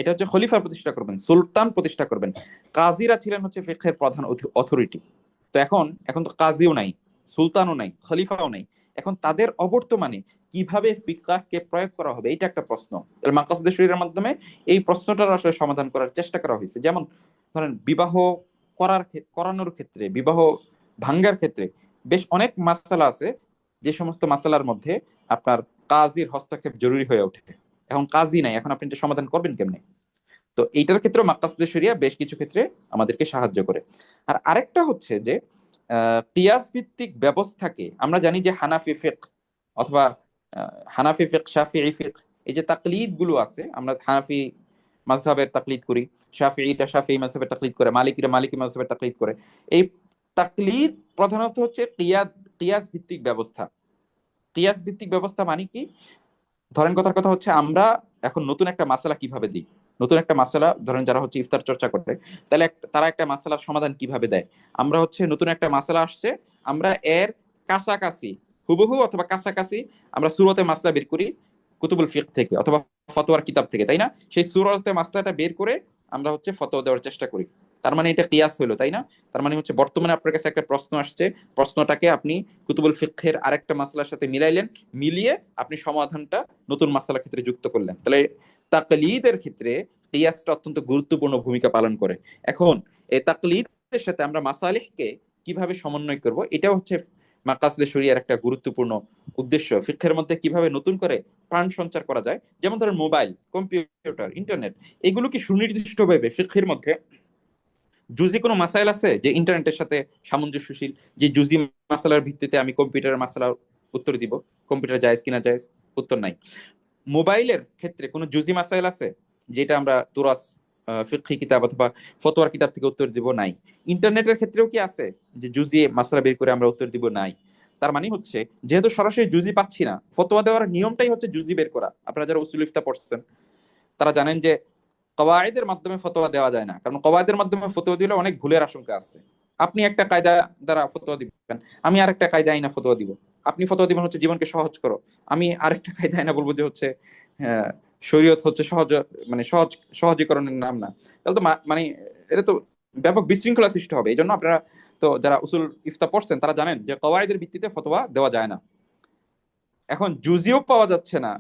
এটা হচ্ছে খলিফা প্রতিষ্ঠা করবেন, সুলতান প্রতিষ্ঠা করবেন। কাজীরা ছিলেন হচ্ছে ফিকহের প্রধান অথরিটি। তো এখন এখন তো কাজীও নাই, সুলতানও নাই, খলিফাও নাই। এখন তাদের অবর্তমানে কিভাবে ফিকহকে প্রয়োগ করা হবে, এটা একটা প্রশ্ন। মাকাসিদে শরীরের মাধ্যমে এই প্রশ্নটার আসলে সমাধান করার চেষ্টা করা হয়েছে। যেমন ধরেন, বিবাহ করানোর ক্ষেত্রে, বিবাহ ভাঙ্গার ক্ষেত্রে বেশ অনেক মাসালা আছে, যে সমস্ত মাসালার মধ্যে আপনার কাজীর হস্তক্ষেপ জরুরি হয়ে ওঠে। এখন কাজী নাই, এখন আপনি এটা সমাধান করবেন কেমনে? তো এইটার ক্ষেত্রে মাকাসিদে শরিয়া বেশ কিছু ক্ষেত্রে আমাদেরকে সাহায্য করে। আর আরেকটা হচ্ছে যে কিয়াস ভিত্তিক ব্যবস্থাকে, আমরা জানি যে হানাফি ফিকহ অথবা হানাফি ফিকহ, শাফিঈ ফিকহ, এই যে তাকলিদ গুলো আছে, আমরা হানাফি মাযহাবের তাকলিদ করি, শাফিঈটা শাফিঈ মাযহাবের তাকলিদ করে, মালিকিরা মালিকি মাযহাবের তাকলিদ করে। এই তাকলিদ প্রধানত হচ্ছে কিয়াস ভিত্তিক ব্যবস্থা। কিয়াস ভিত্তিক ব্যবস্থা মানে কি? ধরেন, কথার কথা হচ্ছে, আমরা এখন নতুন একটা মাসালা কিভাবে দিই, নতুন একটা মাসালা ধরেন যারা হচ্ছে ইফতার চর্চা করে, তাহলে তারা একটা মাসালার সমাধান কিভাবে দেয়? আমরা হচ্ছে নতুন একটা মাসালা আসছে, আমরা এর কাছাকাছি, হুবহু অথবা কাছাকাছি আমরা সূরতে মাসলা বের করি কুতুবুল ফিকহ থেকে অথবা ফতোয়ার কিতাব থেকে, তাই না? সেই সূরতে মাসলাটা বের করে আমরা হচ্ছে ফতোয়া দেওয়ার চেষ্টা করি। তার মানে এটা কিয়াস হলো, তাই না? তার মানে হচ্ছে বর্তমানে আপনার কাছে একটা প্রশ্ন আসছে, প্রশ্নটাকে আপনি কুতুবুল ফিকহের আরেকটা মাসলার সাথে মিলাইলেন, মিলিয়ে আপনি সমাধানটা নতুন মাসালার ক্ষেত্রে যুক্ত করলেন। তাহলে তাকলিদের ক্ষেত্রে কিয়াসটা অত্যন্ত গুরুত্বপূর্ণ ভূমিকা পালন করে। এখন এই তাকলিদের সাথে আমরা মাসালিহকে কিভাবে সমন্বয় করব, এটা হচ্ছে মাকাসিদে শরিয়ার একটা গুরুত্বপূর্ণ উদ্দেশ্য। ফিকহের মধ্যে কিভাবে নতুন করে প্রাণ সঞ্চার করা যায়, যেমন ধরেন মোবাইল, কম্পিউটার, ইন্টারনেট, এগুলো কি সুনির্দিষ্টভাবে ফিকহের মধ্যে জুজি কোনো মাসাইল আছে যে ইন্টারনেটের সাথে সামঞ্জস্যশীল, যে জুজি মাসালার ভিত্তিতে আমি কম্পিউটারের মাসালার উত্তর দিব, কম্পিউটার জায়েজ কিনা জায়েজ? উত্তর নাই। মোবাইলের ক্ষেত্রে কোনো জুজি মাসাইল আছে যেটা আমরা তুরাস ফিকহি কিতাব অথবা ফতোয়ার কিতাব থেকে উত্তর দিব? নাই। ইন্টারনেটের ক্ষেত্রেও কি আছে যে জুজি মাসালা বের করে আমরা উত্তর দিব? নাই। তার মানে হচ্ছে, যেহেতু সরাসরি জুজি পাচ্ছি না, ফতোয়া দেওয়ার নিয়মটাই হচ্ছে জুজি বের করা। আপনারা যারা উসুল ইফতা পড়ছেন তারা জানেন যে কওয়ায়েদের মাধ্যমে ফতোয়া দেওয়া যায় না, কারণ কওয়ায়েদের মাধ্যমে ফতোয়া দিলে অনেক ভুলের আশঙ্কা আছে। আপনি একটা কায়দা দ্বারা ফতোয়া দিবেন, আমি আরেকটা কায়দা আইনা ফতোয়া দিব। আপনি ফতোয়া দিবেন হচ্ছে জীবনকে সহজ করো, আমি আরেকটা কায়দা আইনা বলবো যে হচ্ছে হ্যাঁ, শরীয়ত হচ্ছে সহজ, মানে সহজীকরণের নাম না। তাহলে তো মানে এটা তো ব্যাপক বিশৃঙ্খলা সৃষ্টি হবে। এই জন্য আপনারা তো যারা উসুল ইফতা পড়ছেন তারা জানেন যে কওয়ায়েদের ভিত্তিতে ফতোয়া দেওয়া যায় না। এখন জুজিও পাওয়া যাচ্ছে না,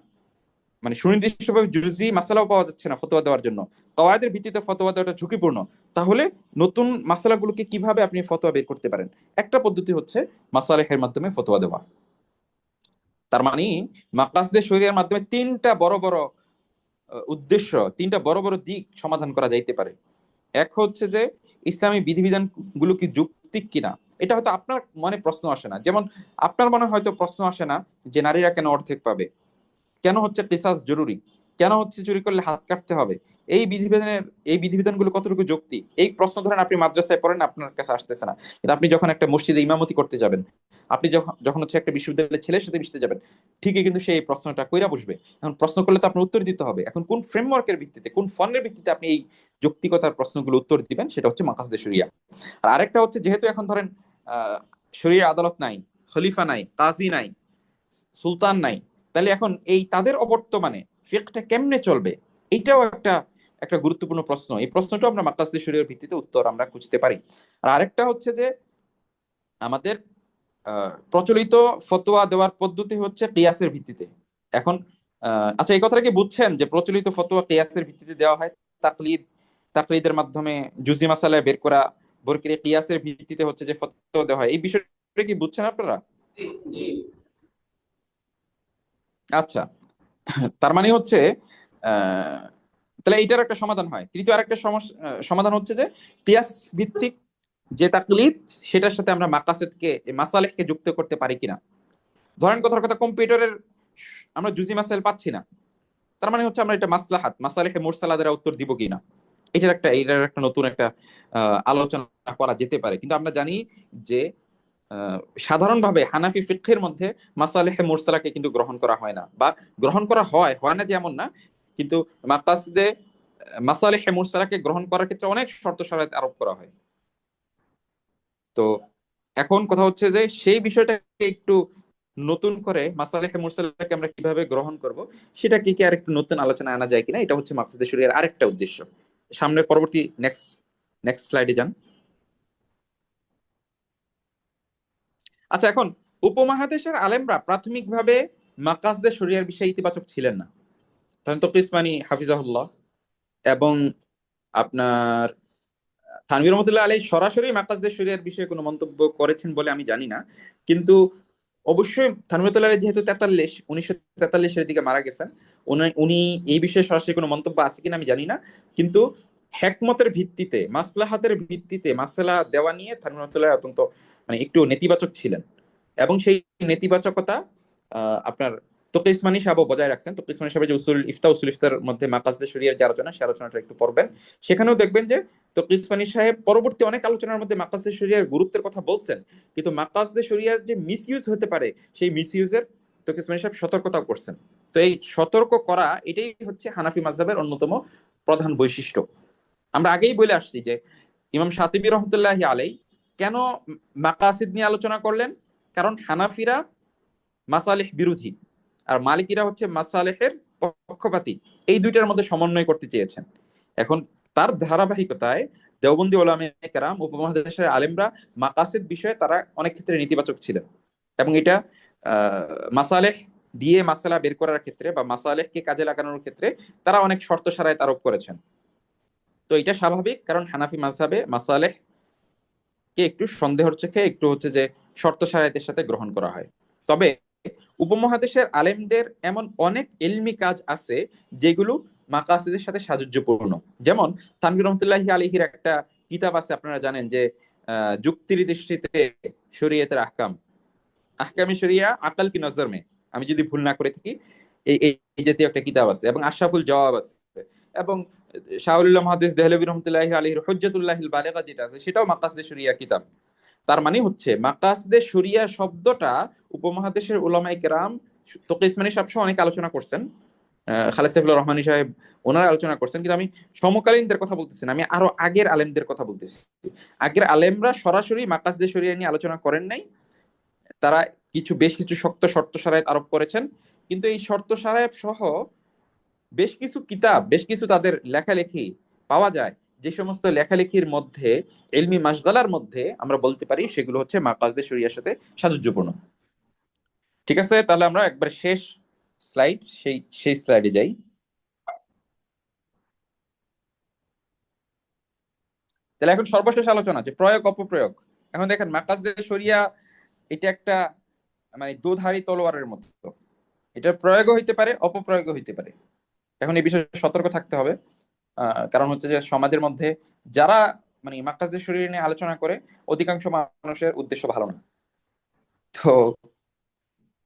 মানে সুনির্দিষ্টভাবে জুজি মাসালাও পাওয়া যাচ্ছে না ফতোয়া দেওয়ার জন্য, কওয়ায়েদের ভিত্তিতে ফতোয়া দেওয়াটা ঝুঁকিপূর্ণ। তাহলে নতুন মাসালাগুলোকে কিভাবে আপনি ফতোয়া বের করতে পারেন? একটা পদ্ধতি হচ্ছে মাসালেহের মাধ্যমে ফতোয়া দেওয়া। তার মানে মাকাসদে শরিয়ার মাধ্যমে তিনটা বড় বড় উদ্দেশ্য, তিনটা বড় বড় দিক সমাধান করা যাইতে পারে। এক হচ্ছে যে ইসলামী বিধিবিধান গুলো কি যৌক্তিক কিনা, এটা হয়তো আপনার মনে প্রশ্ন আসে না, যেমন আপনার মনে হয়তো প্রশ্ন আসে না যে নারীরা কেন অর্ধেক পাবে, কেন হচ্ছে কিসাস জরুরি, কেন হচ্ছে চুরি করলে হাত কাটতে হবে, এই বিধিবিধানগুলো কতটুকু যৌক্তিক, এই প্রশ্ন ধরেন আপনি মাদ্রাসায় পড়েন, আপনার কাছে আসতেছে না, কিন্তু আপনি যখন একটা মসজিদে ইমামতি করতে যাবেন, আপনি যখন যখন হচ্ছে একটা বিশ্ববিদ্যালয়ের ছেলের সাথে মিশতে যাবেন, ঠিকই কিন্তু সেই প্রশ্নটা কইরা বসবে। এখন প্রশ্ন করলে তো আপনার উত্তর দিতে হবে, এখন কোন ফ্রেমওয়ার্কের ভিত্তিতে, কোন ফন্ডের ভিত্তিতে আপনি এই যৌক্তিকতার প্রশ্নগুলো উত্তর দিবেন, সেটা হচ্ছে মাকাসদে শরিয়া। আর আরেকটা হচ্ছে, যেহেতু এখন ধরেন শরিয়া আদালত নাই, খলিফা নাই, কাজী নাই, সুলতান নাই, তাহলে এখন এই তাদের অবর্তমানে ফিকহটা কেমনে চলবে, এইটাও একটা একটা গুরুত্বপূর্ণ প্রশ্ন। এই প্রশ্নটা আমরা মাকাসদে শরিয়ার ভিত্তিতে উত্তর আমরা খুঁজতে পারি। আর আরেকটা হচ্ছে যে আমাদের প্রচলিত ফতোয়া দেওয়ার পদ্ধতি হচ্ছে কিয়াসের ভিত্তিতে। এখন আচ্ছা, এই কথাটা কি বুঝছেন যে প্রচলিত ফতোয়া কিয়াসের ভিত্তিতে দেওয়া হয়? তাকলিদের মাধ্যমে জুজি মাসালা বের করা, কিয়াসের ভিত্তিতে হচ্ছে যে ফতোয়া দেওয়া হয়, এই বিষয়টা কি বুঝছেন আপনারা? জি জি। আচ্ছা, তার মানে হচ্ছে আহ তাহলে এইটার একটা সমাধান হয়। তৃতীয় আরেকটা সমস্যা, সমাধান হচ্ছে যে কিয়াস ভিত্তিক যে তাকলিদ, সেটার সাথে আমরা মাসালেহকে যুক্ত করতে পারি কিনা। ধরেন কথার কথা, কম্পিউটারের আমরা জুজি মাসাইল পাচ্ছি না, তার মানে হচ্ছে আমরা এটা মাসালেহে মুরসালা দ্বারা উত্তর দিব কিনা, এটার একটা নতুন একটা আলোচনা করা যেতে পারে। কিন্তু আমরা জানি যে সাধারণভাবে হানাফি ফিকহের মধ্যে মাসালেহে মুরসালাকে কিন্তু গ্রহণ করা হয় না, বা গ্রহণ করা হয় হয় না যে এমন না, কিন্তু মাকাসদে মাসালেহে মুরসালাকে গ্রহণ করার ক্ষেত্রে অনেক শর্ত শরাত আরোপ করা হয়। তো এখন কথা হচ্ছে যে সেই বিষয়টাকে একটু নতুন করে মাসালেহে মুরসালাকে আমরা কিভাবে গ্রহণ করব, সেটা কি আর একটু নতুন আলোচনা আনা যায় কিনা, এটা হচ্ছে মাকসুদে শরিয়ার আরেকটা উদ্দেশ্য। সামনের পরবর্তী নেক্সট নেক্সট স্লাইডে যান। আচ্ছা, এখন উপমহাদেশের আলেমরা প্রাথমিকভাবে মাকাসদে শরিয়ার বিষয়ে ইতিবাচক ছিলেন না। ধরেন তকিসমানি হাফিজাহুল্লাহ এবং আপনার থানভীর রহমতুল্লাহ আলাই সরাসরি মাকাসদে শরিয়ার বিষয়ে কোনো মন্তব্য করেছেন বলে আমি জানি না, কিন্তু অবশ্যই থানভীর রহমতুল্লাহ আলাই যেহেতু 1943 দিকে মারা গেছেন, উনি এই বিষয়ে সরাসরি কোনো মন্তব্য আছে কিনা আমি জানি না, কিন্তু হেকমতের ভিত্তিতে, মাসলাহাতের ভিত্তিতে মাসলা দেওয়া নিয়ে থানভীর রহমতুল্লাহ অত্যন্ত মানে একটু নেতিবাচক ছিলেন, এবং সেই নেতিবাচকতা আপনার তকি ইসমানী সাহেব বজায় রাখছেন। তকি ইসমানী সাহেব যে উসুল ইফতার মধ্যে মাকাসদে শরিয়ার যে আলোচনা, সেই আলোচনাটা একটু পড়বেন, সেখানেও দেখবেন যে তকি ইসমানী সাহেব পরবর্তী অনেক আলোচনার মধ্যে মাকাসদে শরিয়ার গুরুত্বের কথা বলছেন, কিন্তু মাকাসদে শরিয়ার যে মিসইউজ হতে পারে, সেই মিসইউজের তকি ইসমানী সাহেব সতর্কতাও করছেন। তো এই সতর্ক করা, এটাই হচ্ছে হানাফি মাযহাবের অন্যতম প্রধান বৈশিষ্ট্য। আমরা আগেই বলে আসছি যে ইমাম শাতিবী রহমতুল্লাহি আলাই কেন মাকাসিদ নিয়ে আলোচনা করলেন, কারণ হানাফিরা মাসালেহ বিরোধী আর মালিকিরা হচ্ছে মাসালেহের পক্ষপাতী, এই দুইটার মধ্যে সমন্বয় করতে চেয়েছেন। এখন তার ধারাবাহিকতায় দেওবন্দি উলামায়ে কেরাম, উপমহাদেশের আলেমরা মাকাসিদ বিষয়ে তারা অনেক ক্ষেত্রে নেতিবাচক ছিলেন, এবং এটা মাসালেহ দিয়ে মাসালা বের করার ক্ষেত্রে বা মাসালেহকে কাজে লাগানোর ক্ষেত্রে তারা অনেক শর্ত শারায়েত আরোপ করেছেন। তো এটা স্বাভাবিক, কারণ হানাফি মাযহাবে মাসালেহ কে একটু সন্দেহর চোখে, একটু হচ্ছে যে শর্ত শারায়েতের সাথে গ্রহণ করা হয়। তবে উপমহাদেশের আলেমদের এমন অনেক ইলমি কাজ আছে যেগুলো মাকাসিদের সাথে সাযুজ্যপূর্ণ। যেমন তানভীর রহমতুল্লাহি আলাইহির একটা কিতাব আছে, আপনারা জানেন যে যুক্তির দৃষ্টিতে শরীয়তের আহকাম, আহকামে শরিয়া আকল কি নজর মে, আমি যদি ভুল না করে থাকি, এই এই জাতীয় একটা কিতাব আছে, এবং আশরাফুল জওয়াব আছে, এবং শাহুল্লাহ মুহাদ্দিস দেহলভী রহমতুল্লাহি আলাইহির হুজ্জাতুল্লাহিল বালিগা যেটা আছে, সেটাও মাকাসদে শরিয়া কিতাব। তার মানে হচ্ছে মাকাসদে শরিয়া শব্দটা উপমহাদেশের উলামায়ে কেরাম, তকি ইসমানী সাহেব সহ অনেক আলোচনা করছেন, খালেদ সাইফুল্লাহ রহমানী সাহেব ওনারা আলোচনা করছেন, কিন্তু আমি সমকালীনদের কথা বলতেছি না, আমি আরো আগের আলেমদের কথা বলতেছি। আগের আলেমরা সরাসরি মাকাসদে শরিয়া নিয়ে আলোচনা করেন নাই, তারা বেশ কিছু শক্ত শর্ত শারায়েত আরোপ করেছেন, কিন্তু এই শর্ত শারায়েত সহ বেশ কিছু কিতাব, বেশ কিছু তাদের লেখালেখি পাওয়া যায়, যে সমস্ত লেখালেখির মধ্যে, ইলমি মাশগালার মধ্যে আমরা বলতে পারি সেগুলো হচ্ছে মাকাসদে শরিয়ার সাথে সাযুজ্যপূর্ণ। ঠিক আছে, তাহলে আমরা একবার শেষ স্লাইড, সেই স্লাইডে যাই। তাহলে এখন সর্বশেষ আলোচনা যে প্রয়োগ অপপ্রয়োগ। এখন দেখেন মাকাসদে শরিয়া এটা একটা মানে দুধারী তলোয়ারের মতো, এটা প্রয়োগও হইতে পারে, অপপ্রয়োগও হইতে পারে। এখন এই বিষয়ে সতর্ক থাকতে হবে, কারণ হচ্ছে যে সমাজের মধ্যে যারা মানে মাকাসদে শরীয়্যা নিয়ে আলোচনা করে অধিকাংশ মানুষের উদ্দেশ্য ভালো না। তো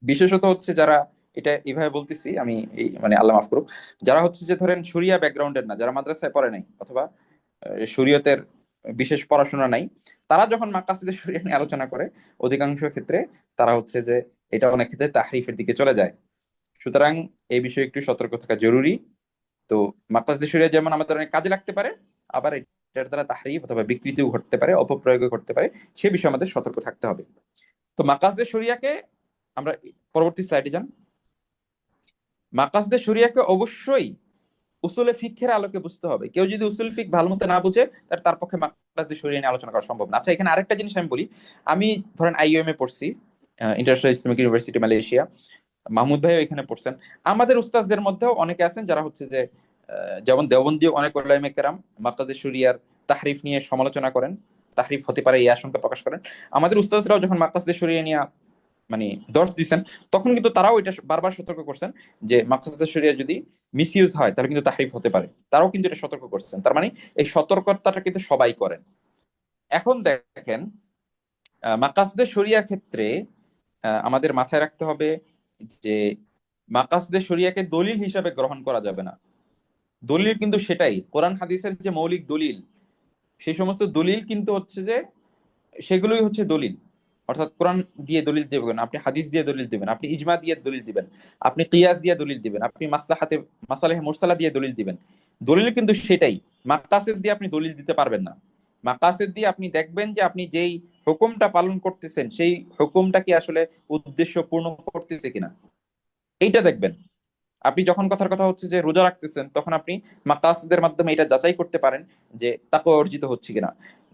বিশেষত হচ্ছে যারা, এটা এইভাবে বলতেছি আমি, এই মানে আল্লাহ মাফ করুক, যারা হচ্ছে যে ধরেন শরিয়া ব্যাকগ্রাউন্ডের না, যারা মাদ্রাসায় পড়ে নাই অথবা শরীয়তের বিশেষ পড়াশোনা নাই, তারা যখন মাকাসিদে শরিয়া নিয়ে আলোচনা করে অধিকাংশ ক্ষেত্রে তারা হচ্ছে যে এটা অনেক ক্ষেত্রে তাহরিফের দিকে চলে যায়। সুতরাং এই বিষয়ে একটু সতর্ক থাকা জরুরি। তো মাকাসিদে শরিয়া যেমন আমাদের অনেক কাজে লাগতে পারে, আবার এটার দ্বারা তাহরিফ অথবা বিকৃতিও ঘটতে পারে, অপপ্রয়োগও ঘটতে পারে, সে বিষয়ে আমাদের সতর্ক থাকতে হবে। তো মাকাসিদে শরিয়াকে আমরা পরবর্তী স্লাইডে যান। মাকাসিদে শরিয়াকে অবশ্যই উসুলে ফিকহের আলোকে বুঝতে হবে। কেউ যদি উসুল ফিক ভালো মতো না বুঝে, তার পক্ষে মাকাসিদে শরিয়া নিয়ে আলোচনা করা সম্ভব না। আচ্ছা, এখানে আরেকটা জিনিস আমি বলি। আমি ধরেন আইইএম এ পড়ছি, international Islamic university Malaysia, Mahmud ভাইও এখানে পড়ছেন। আমাদের উস্তাদদের মধ্যেও অনেকে আছেন যারা হচ্ছে যে যেমন দেওবন্দি অনেক উলামায়ে কেরাম মাকাসিদে শরিয়ার তাহরিফ নিয়ে সমালোচনা করেন, তাহরিফ হতে পারে এই আশঙ্কা প্রকাশ করেন। আমাদের উস্তাদরাও যখন মাকাসিদে শরিয়া নিয়ে মানে দর্শ দিচ্ছেন, তখন কিন্তু তারাও এটা বারবার সতর্ক করছেন যে মাকসাদে শরিয়া যদি মিসইউজ হয় তাহলে কিন্তু তাহরিফ হতে পারে। তারাও কিন্তু এটা সতর্ক করছেন। তার মানে এই সতর্কতাটা কিন্তু সবাই করেন। এখন দেখেন, মাকাসদে শরিয়ার ক্ষেত্রে আমাদের মাথায় রাখতে হবে যে মাকাসদে শরিয়াকে দলিল হিসাবে গ্রহণ করা যাবে না। দলিল কিন্তু সেটাই, কোরআন হাদিসের যে মৌলিক দলিল, সেই সমস্ত দলিল কিন্তু হচ্ছে যে সেগুলোই হচ্ছে দলিল। অর্থাৎ কোরআন দিয়ে দলিল দিবেন, আপনি হাদিস দিয়ে দলিল দিবেন, আপনি ইজমা দিয়ে দলিল দিবেন, আপনি কিয়াস দিয়ে দলিল দিবেন, আপনি মাসালেহে মুরসালা দিয়ে দলিল দিবেন। দলিল কিন্তু সেটাই। মাকাসিদ দিয়ে আপনি দলিল দিতে পারবেন না। মাকাসিদ দিয়ে আপনি দেখবেন যে আপনি যেই হুকুমটা পালন করতেছেন সেই হুকুমটা কি আসলে উদ্দেশ্য পূর্ণ করতেছে কিনা, এইটা দেখবেন। আপনি যখন কথার কথা হচ্ছে যে রোজা রাখতেছেন, তখন আপনি মাকাসিদের মাধ্যমে এটা যাচাই করতে পারেন যে তাকওয়া অর্জিত হচ্ছে কিনা।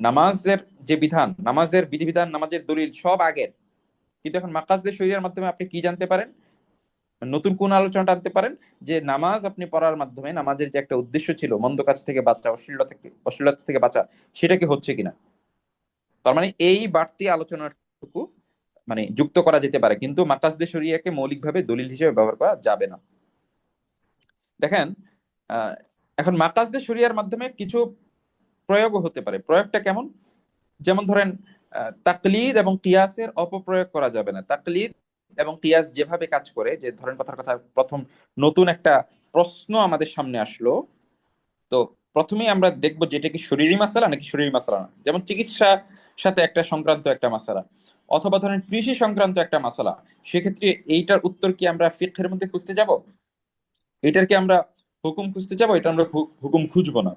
নামাজের যে বিধান, নামাজের বিধিবিধান, নামাজের দলিল সব আগের, কিন্তু এখন মাকাসিদে শরিয়ার মাধ্যমে আপনি কি জানতে পারেন, নতুন কোন আলোচনাটা আনতে পারেন, যে নামাজ আপনি পড়ার মাধ্যমে নামাজের যে একটা উদ্দেশ্য ছিল মন্দ কাজ থেকে বাঁচা, অশ্লীলতা থেকে বাঁচা, সেটা কি হচ্ছে কিনা। তার মানে এই বাড়তি আলোচনাটুকু মানে যুক্ত করা যেতে পারে, কিন্তু মাকাসিদে শরিয়াকে মৌলিকভাবে দলিল হিসেবে ব্যবহার করা যাবে না। দেখেন, এখন মাকাসদে শরিয়ার মাধ্যমে কিছু প্রয়োগও হতে পারে। প্রয়োগটা কেমন? যেমন ধরেন, তাকলিদ এবং কিয়াসের অপপ্রয়োগ করা যাবে না। তাকলিদ এবং কিয়াস যেভাবে কাজ করে, যে ধরেন কথার কথা প্রথম নতুন একটা প্রশ্ন আমাদের সামনে আসলো, তো প্রথমেই আমরা দেখবো যে এটা কি শরীরী মাসালা নাকি শরীরী মাসালা না। যেমন চিকিৎসা সাথে একটা সংক্রান্ত একটা মাসালা, অথবা ধরেন কৃষি সংক্রান্ত একটা মাসালা, সেক্ষেত্রে এইটার উত্তর কি আমরা ফিকহের মধ্যে খুঁজতে যাব? এটার কি আমরা হুকুম খুঁজতে যাবো? এটা আমরা হুকুম খুঁজবো না।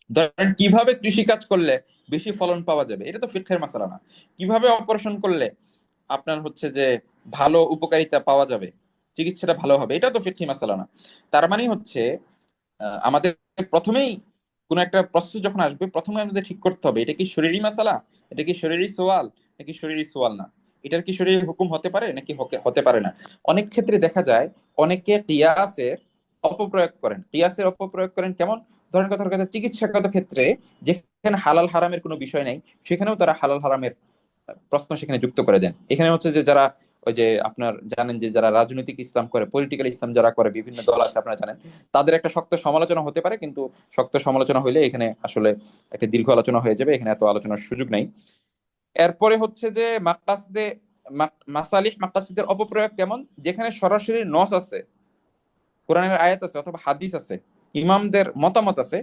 ধরেন কিভাবে কৃষি কাজ করলে বেশি ফলন পাওয়া যাবে, এটা তো ফিকহের মাসালা না। কিভাবে অপারেশন করলে আপনার হচ্ছে যে ভালো উপকারিতা পাওয়া যাবে, চিকিৎসাটা ভালো হবে, এটা তো ফিকহি মাসালা না। তার মানে হচ্ছে আমাদের প্রথমেই কোন একটা প্রশ্ন যখন আসবে, প্রথমে আমাদের ঠিক করতে হবে এটা কি শরীরী মাসালা, এটা কি শরীরী সোয়াল নাকি শরীরী সোয়াল না, এটার কি শরীরী হুকুম হতে পারে নাকি হতে পারে না। অনেক ক্ষেত্রে দেখা যায় অনেকে কিয়াসের অপপ্রয়োগ করেন। কিয়াসের অপপ্রয়োগ করেন কেমন? ধরেন কথার কথা চিকিৎসাগত ক্ষেত্রে যেখানে হালাল হারামের কোনো বিষয় নাই, সেখানেও তারা হালাল হারামের প্রশ্ন সেখানে যুক্ত করে দেন। এখানে হচ্ছে যে যারা ওই যে আপনার জানেন যে যারা রাজনৈতিক ইসলাম করে, পলিটিক্যাল ইসলাম যারা করে, বিভিন্ন দল আছে আপনারা জানেন, তাদের একটা শক্ত সমালোচনা হতে পারে, কিন্তু শক্ত সমালোচনা হইলে এখানে আসলে একটা দীর্ঘ আলোচনা হয়ে যাবে, এখানে এত আলোচনার সুযোগ নাই। এরপরে হচ্ছে যে মাসালিহ মাকাসিদের অপপ্রয়োগ কেমন? যেখানে সরাসরি নস আছে, কোরআনের আয়াত আছে অথবা হাদিস আছে, ইমামদের মতামত আছে,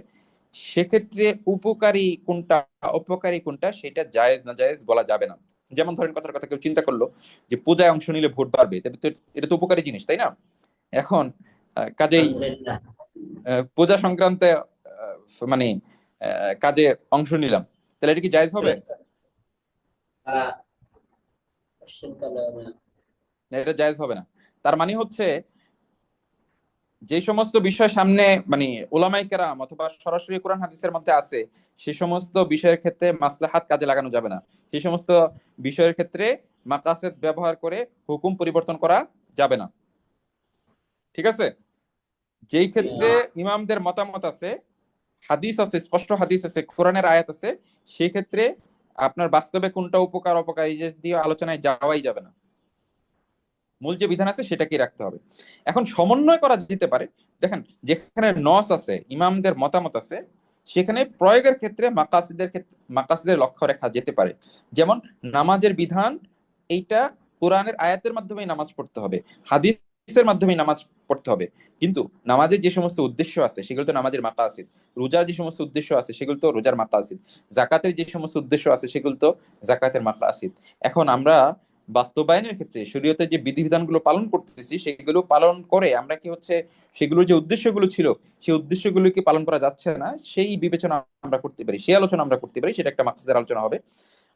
সেক্ষেত্রে উপকারী কোনটা অপকারী কোনটা সেটা জায়েজ না জায়েজ বলা যাবে না। যেমন ধরেন কথার কথা কেউ চিন্তা করলো যে পূজায় অংশ নিলে ভোট বাড়বে, এটা তো উপকারী জিনিস, তাই না? এখন কাজেই আলহামদুলিল্লাহ। পূজা সংক্রান্তে মানে কাজে অংশ নিলাম, তাহলে এটা কি জায়েজ হবে? আহ, শুনকালো না। না, এটা জায়েজ হবে না। তার মানে হচ্ছে যে সমস্ত বিষয় সামনে মানে ওলামায়ে কেরাম অথবা সরাসরি কোরআন হাদিসের মধ্যে আছে, সে সমস্ত বিষয়ের ক্ষেত্রে মাসলাহাত কাজে লাগানো যাবে না। সেই সমস্ত বিষয়ের ক্ষেত্রে মাকাসিদ ব্যবহার করে হুকুম পরিবর্তন করা যাবে না। ঠিক আছে? যেই ক্ষেত্রে ইমামদের মতামত আছে, হাদিস আছে, স্পষ্ট হাদিস আছে, কোরআনের আয়াত আছে, সেই ক্ষেত্রে আপনার বাস্তবে কোনটা উপকার অপকার এই যে দিয়ে আলোচনায় যাওয়াই যাবে না। মূল যে বিধান আছে সেটাকেই রাখতে হবে। এখন সমন্বয় করা যেতে পারে। দেখেন, যেখানে নস আছে, ইমামদের মতামত আছে, সেখানে প্রয়োগের ক্ষেত্রে মাকাসিদের লক্ষ্য রাখা যেতে পারে। যেমন নামাজের বিধান, এইটা কোরআনের আয়াতের মাধ্যমেই নামাজ পড়তে হবে, হাদিসের মাধ্যমেই নামাজ পড়তে হবে, কিন্তু নামাজের যে সমস্ত উদ্দেশ্য আছে সেগুলো তো নামাজের মাকাসিদ। রোজার যে সমস্ত উদ্দেশ্য আছে সেগুলো তো রোজার মাকাসিদ। জাকাতের যে সমস্ত উদ্দেশ্য আছে সেগুলো তো জাকাতের মাকাসিদ। এখন আমরা বাস্তবায়নের ক্ষেত্রে শরীয়তের যে বিধিবিধানগুলো পালন করতেছি, সেগুলো পালন করে আমরা কি হচ্ছে সেগুলোর যে উদ্দেশ্যগুলো ছিল সেই উদ্দেশ্যগুলো কি পালন করা যাচ্ছে না, সেই বিবেচনা আমরা করতে পারি, সেই আলোচনা আমরা করতে পারি, সেটা একটা মাকসাদের আলোচনা হবে।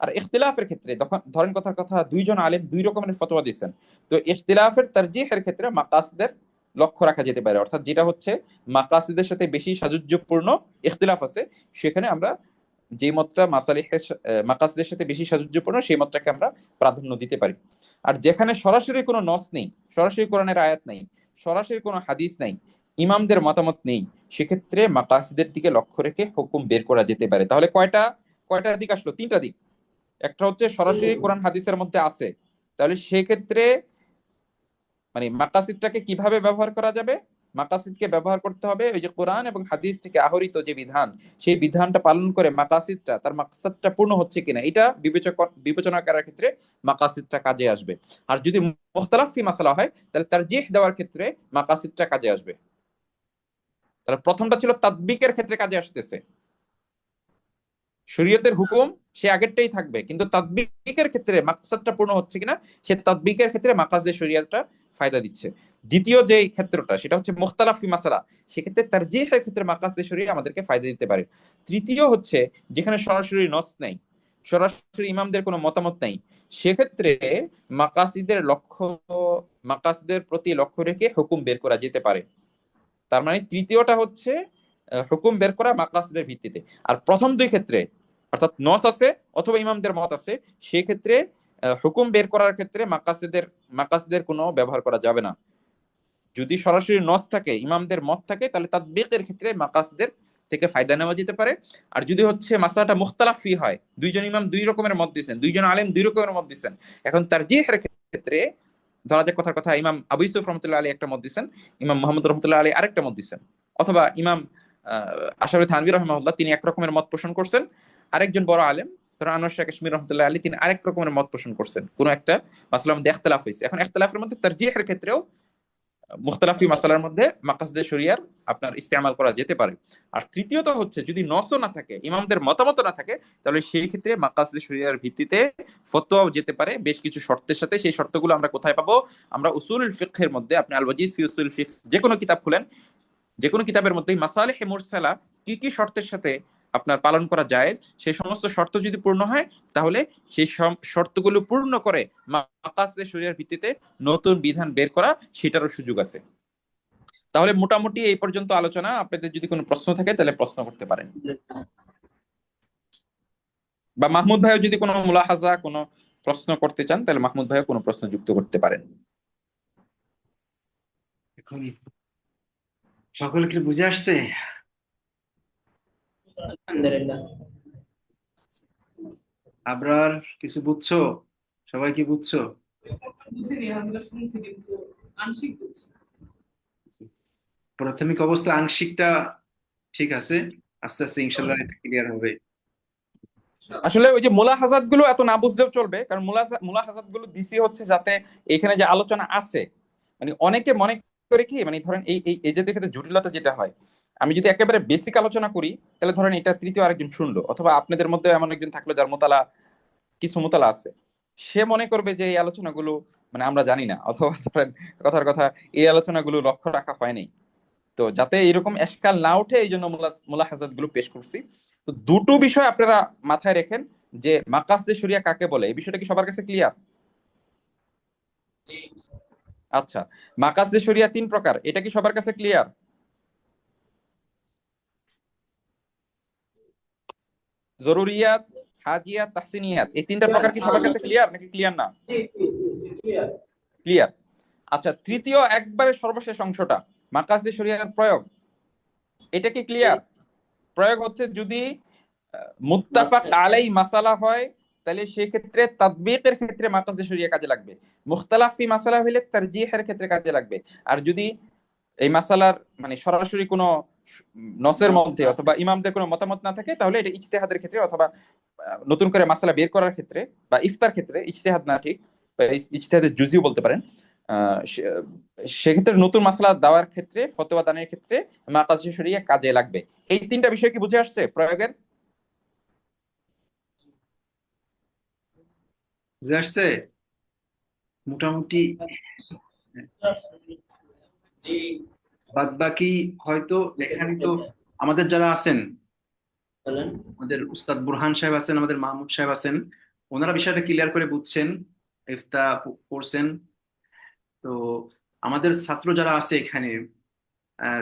আর ইখতিলাফের ক্ষেত্রে ধরেন কথার কথা দুইজন আলেম দুই রকমের ফতোয়া দিচ্ছেন, তো ইখতিলাফের তারজিহের ক্ষেত্রে মাকাসদের লক্ষ্য রাখা যেতে পারে, অর্থাৎ যেটা হচ্ছে মাকাসিদের সাথে বেশি সাযুজ্যপূর্ণ ইখতিলাফ আছে, সেখানে আমরা যে মতটা মাকাসিদের সাথে বেশি সাযুজ্যপূর্ণ সেই মতটাকে আমরা প্রাধান্য দিতে পারি। আর যেখানে সরাসরি কোনো নস নেই, সরাসরি কোরআনের আয়াত নেই, সরাসরি কোনো হাদিস নাই, ইমামদের মতামত নেই, সেক্ষেত্রে মাকাসিদের দিকে লক্ষ্য রেখে হুকুম বের করা যেতে পারে। তাহলে কয়টা কয়টা দিক আসলো? তিনটা দিক। একটা হচ্ছে সরাসরি কোরআন হাদিসের মধ্যে আছে, তাহলে সেক্ষেত্রে মানে মাকাসিদটাকে কিভাবে ব্যবহার করা যাবে, মাকাসিদকে ব্যবহার করতে হবে ওই যে কোরআন এবং হাদিস থেকে আহরিত যে বিধান, সেই বিধানটা পালন করে মাকাসিদটা তার মাকসাদটা পূর্ণ হচ্ছে কিনা এটা বিবেচনা করার ক্ষেত্রে মাকাসিদটা কাজে আসবে। আর যদি মুখতালাফ ফি মাসালা হয় তাহলে তারজিহ দেওয়ার ক্ষেত্রে মাকাসিদটা কাজে আসবে। তাহলে প্রথমটা ছিল তাদবিকের ক্ষেত্রে কাজে আসতেছে, শরীয়তের হুকুম সে আগেরটাই থাকবে, কিন্তু তাদবিকের ক্ষেত্রে মাকসাদটা পূর্ণ হচ্ছে কিনা সে তাদবিকের ক্ষেত্রে মাকাসদে শরিয়াতটা ফায়দা দিচ্ছে। দ্বিতীয় যে ক্ষেত্রটা সেটা হচ্ছে মুখতালাফ ফি মাসালা, সেক্ষেত্রে তারজিহের ক্ষেত্রে মাকাসদে শরিয়া আমাদেরকে ফায়দা দিতে পারে। তৃতীয় হচ্ছে যেখানে সরাসরি নস নেই, সরাসরি ইমামদের কোনো মতামত নেই, সেক্ষেত্রে মাকাসদের প্রতি লক্ষ্য রেখে হুকুম বের করা যেতে পারে। তার মানে তৃতীয়টা হচ্ছে হুকুম বের করা মাকাসিদের ভিত্তিতে। আর প্রথম দুই ক্ষেত্রে অর্থাৎ নস আছে অথবা ইমামদের মত আছে, সেই ক্ষেত্রে হুকুম বের করার ক্ষেত্রে মাকাসিদের কোনো ব্যবহার করা যাবে না। যদি সরাসরি নস থাকে, ইমামদের মত থাকে, তাহলে তাদবিকের ক্ষেত্রে মাকাসিদের থেকে ফায়দা নেওয়া যেতে পারে। আর যদি হচ্ছে মাসলাটা মুখতালাফি হয়, দুইজন ইমাম দুই রকমের মত দিচ্ছেন, দুইজন আলেম দুই রকমের মত দিচ্ছেন, এখন তারজিহের ক্ষেত্রে ধরা যাক কথার কথা ইমাম আবু ইউসুফ রহমতুল্লাহ আলী একটা মত দিচ্ছেন, ইমাম মোহাম্মদ রহমতুল্লাহ আলী আরেকটা মত দিচ্ছেন, অথবা ইমাম আশরাফি থানভী রহমাহুল্লাহ তিনি এক রকমের মত পোষণ করছেন, আরেকজন বড় আলেম ধরুন আনোয়ার শাহ কাশ্মীর রহমতুল্লাহ আলী তিনি আরেক রকমের মত পোষণ করছেন, কোন একটা মাসলার মধ্যে ইখতিলাফ হয়েছে। এখন ইখতিলাফের মধ্যে তারজিহের ক্ষেত্রেও মুখতালাফি মাসালার মধ্যে মাকাসদে শরিয়ার আপনার ইস্তেমাল করা যেতে পারে। আর তৃতীয়ত হচ্ছে যদি নসও না থাকে, ইমামদের মতামত না থাকে, তাহলে সেই ক্ষেত্রে মাকাসদে শরিয়ার ভিত্তিতে ফতোয়াও যেতে পারে বেশ কিছু শর্তের সাথে। সেই শর্তগুলো আমরা কোথায় পাবো? আমরা উসুলুল ফিকহের মধ্যে, আপনি আল ওয়াজিজ ফি উসুল ফিকহ যে কোনো কিতাব খুলেন, যে কোনো কিতাবের মধ্যে মাসালিহ মুরসালা কি কি শর্তের সাথে আপনার পালন করা যায়, সেই সমস্ত শর্ত যদি পূর্ণ হয়, তাহলে সেই শর্তগুলো পূর্ণ করে মাকাসদে শরিয়ার ভিত্তিতে নতুন বিধান বের করা সেটারও সুযোগ আছে। তাহলে মোটামুটি এই পর্যন্ত আলোচনা। আপনাদের যদি কোনো প্রশ্ন থাকে তাহলে প্রশ্ন করতে পারেন, বা মাহমুদ ভাইও যদি কোনো মুলাহাজা কোনো প্রশ্ন করতে চান তাহলে মাহমুদ ভাইও কোনো প্রশ্ন যুক্ত করতে পারেন। এখন সকলে কি বুঝে আসছে? আলহামদুলিল্লাহ। আবরার কিছু বুঝছো? সবাই কি বুঝছো? বুঝিনি, আমি তো শুনছি কিন্তু আংশিক বুঝছি। প্রাথমিক অবস্থা আংশিকটা ঠিক আছে, আস্তে আস্তে ইনশাল্লাহ এটা ক্লিয়ার হবে। আসলে ওই যে মুলাহাজাত গুলো এত না বুঝলেও চলবে, কারণ মুলাহাজাত গুলো দিছি হচ্ছে যাতে এখানে যে আলোচনা আছে, মানে অনেকে মনে করে কি, মানে ধরেন এই যে ক্ষেত্রে জটিলতা যেটা হয়, আমি যদি একেবারে বেসিক আলোচনা করি তাহলে ধরেন এটা তৃতীয় আরেকজন শুনলো, অথবা আপনাদের মধ্যে এমন একজন থাকলো যার কিছু মোতালা আছে, সে মনে করবে যে এই আলোচনাগুলো মানে আমরা জানি না, অথবা ধরেন কথার কথা এই আলোচনাগুলো লক্ষ্য রাখা হয়নি। তো যাতে এরকম এশকাল না উঠে এই জন্য মুলাহাজাত গুলো পেশ করছি। তো দুটো বিষয় আপনারা মাথায় রেখেন যে মাকাসদে শরিয়া কাকে বলে, এই বিষয়টা কি সবার কাছে ক্লিয়ার? আচ্ছা, মাকাসদে শরিয়া তিন প্রকার, এটা কি সবার কাছে ক্লিয়ার? জরুরিয়াত, হাদিয়াত, তাহসিনিয়াত, এই তিনটা প্রকার কি সবার কাছে ক্লিয়ার নাকি ক্লিয়ার না? ক্লিয়ার। ক্লিয়ার। আচ্ছা, তৃতীয় একবারে সর্বশেষ অংশটা মাকাসদে শরিয়ার প্রয়োগ, এটা কি ক্লিয়ার? প্রয়োগ হচ্ছে যদি মুত্তাফাক আলাই মাসালা হয় তাহলে সেক্ষেত্রে তাদবিকের ক্ষেত্রে মাকাসদে শরিয়া কাজে লাগবে, মুখতালাফি মাসালা হইলে তারজিহের ক্ষেত্রে কাজে লাগবে। আর যদি এই মাসালার মানে সরাসরি কোনো নসের মধ্যে অথবা ইমামদের কোনো মতামত না থাকে, তাহলে এটা ইজতিহাদের ক্ষেত্রে অথবা নতুন করে মাসালা বের করার ক্ষেত্রে বা ইফতার ক্ষেত্রে, ইজতিহাদ না ঠিক, বা ইজতিহাদের জুজিও বলতে পারেন, সেক্ষেত্রে নতুন মাসালা দেওয়ার ক্ষেত্রে, ফতোয়া দানের ক্ষেত্রে মাকাসিদে শরিয়া কাজে লাগবে। এই তিনটা বিষয় কি বুঝে আসছে প্রয়োগের? বুঝে আসছে মোটামুটি। জি বাদ বাকি হয়তো এখানে তো আমাদের যারা আছেন, বলেন। আমাদের উস্তাদ বুরহান সাহেব আছেন, আমাদের মাহমুদ সাহেব আছেন, ওনারা বিষয়টা ক্লিয়ার করে বুঝছেন, ইফতা পড়ছেন। তো আমাদের ছাত্র যারা আছে এখানে,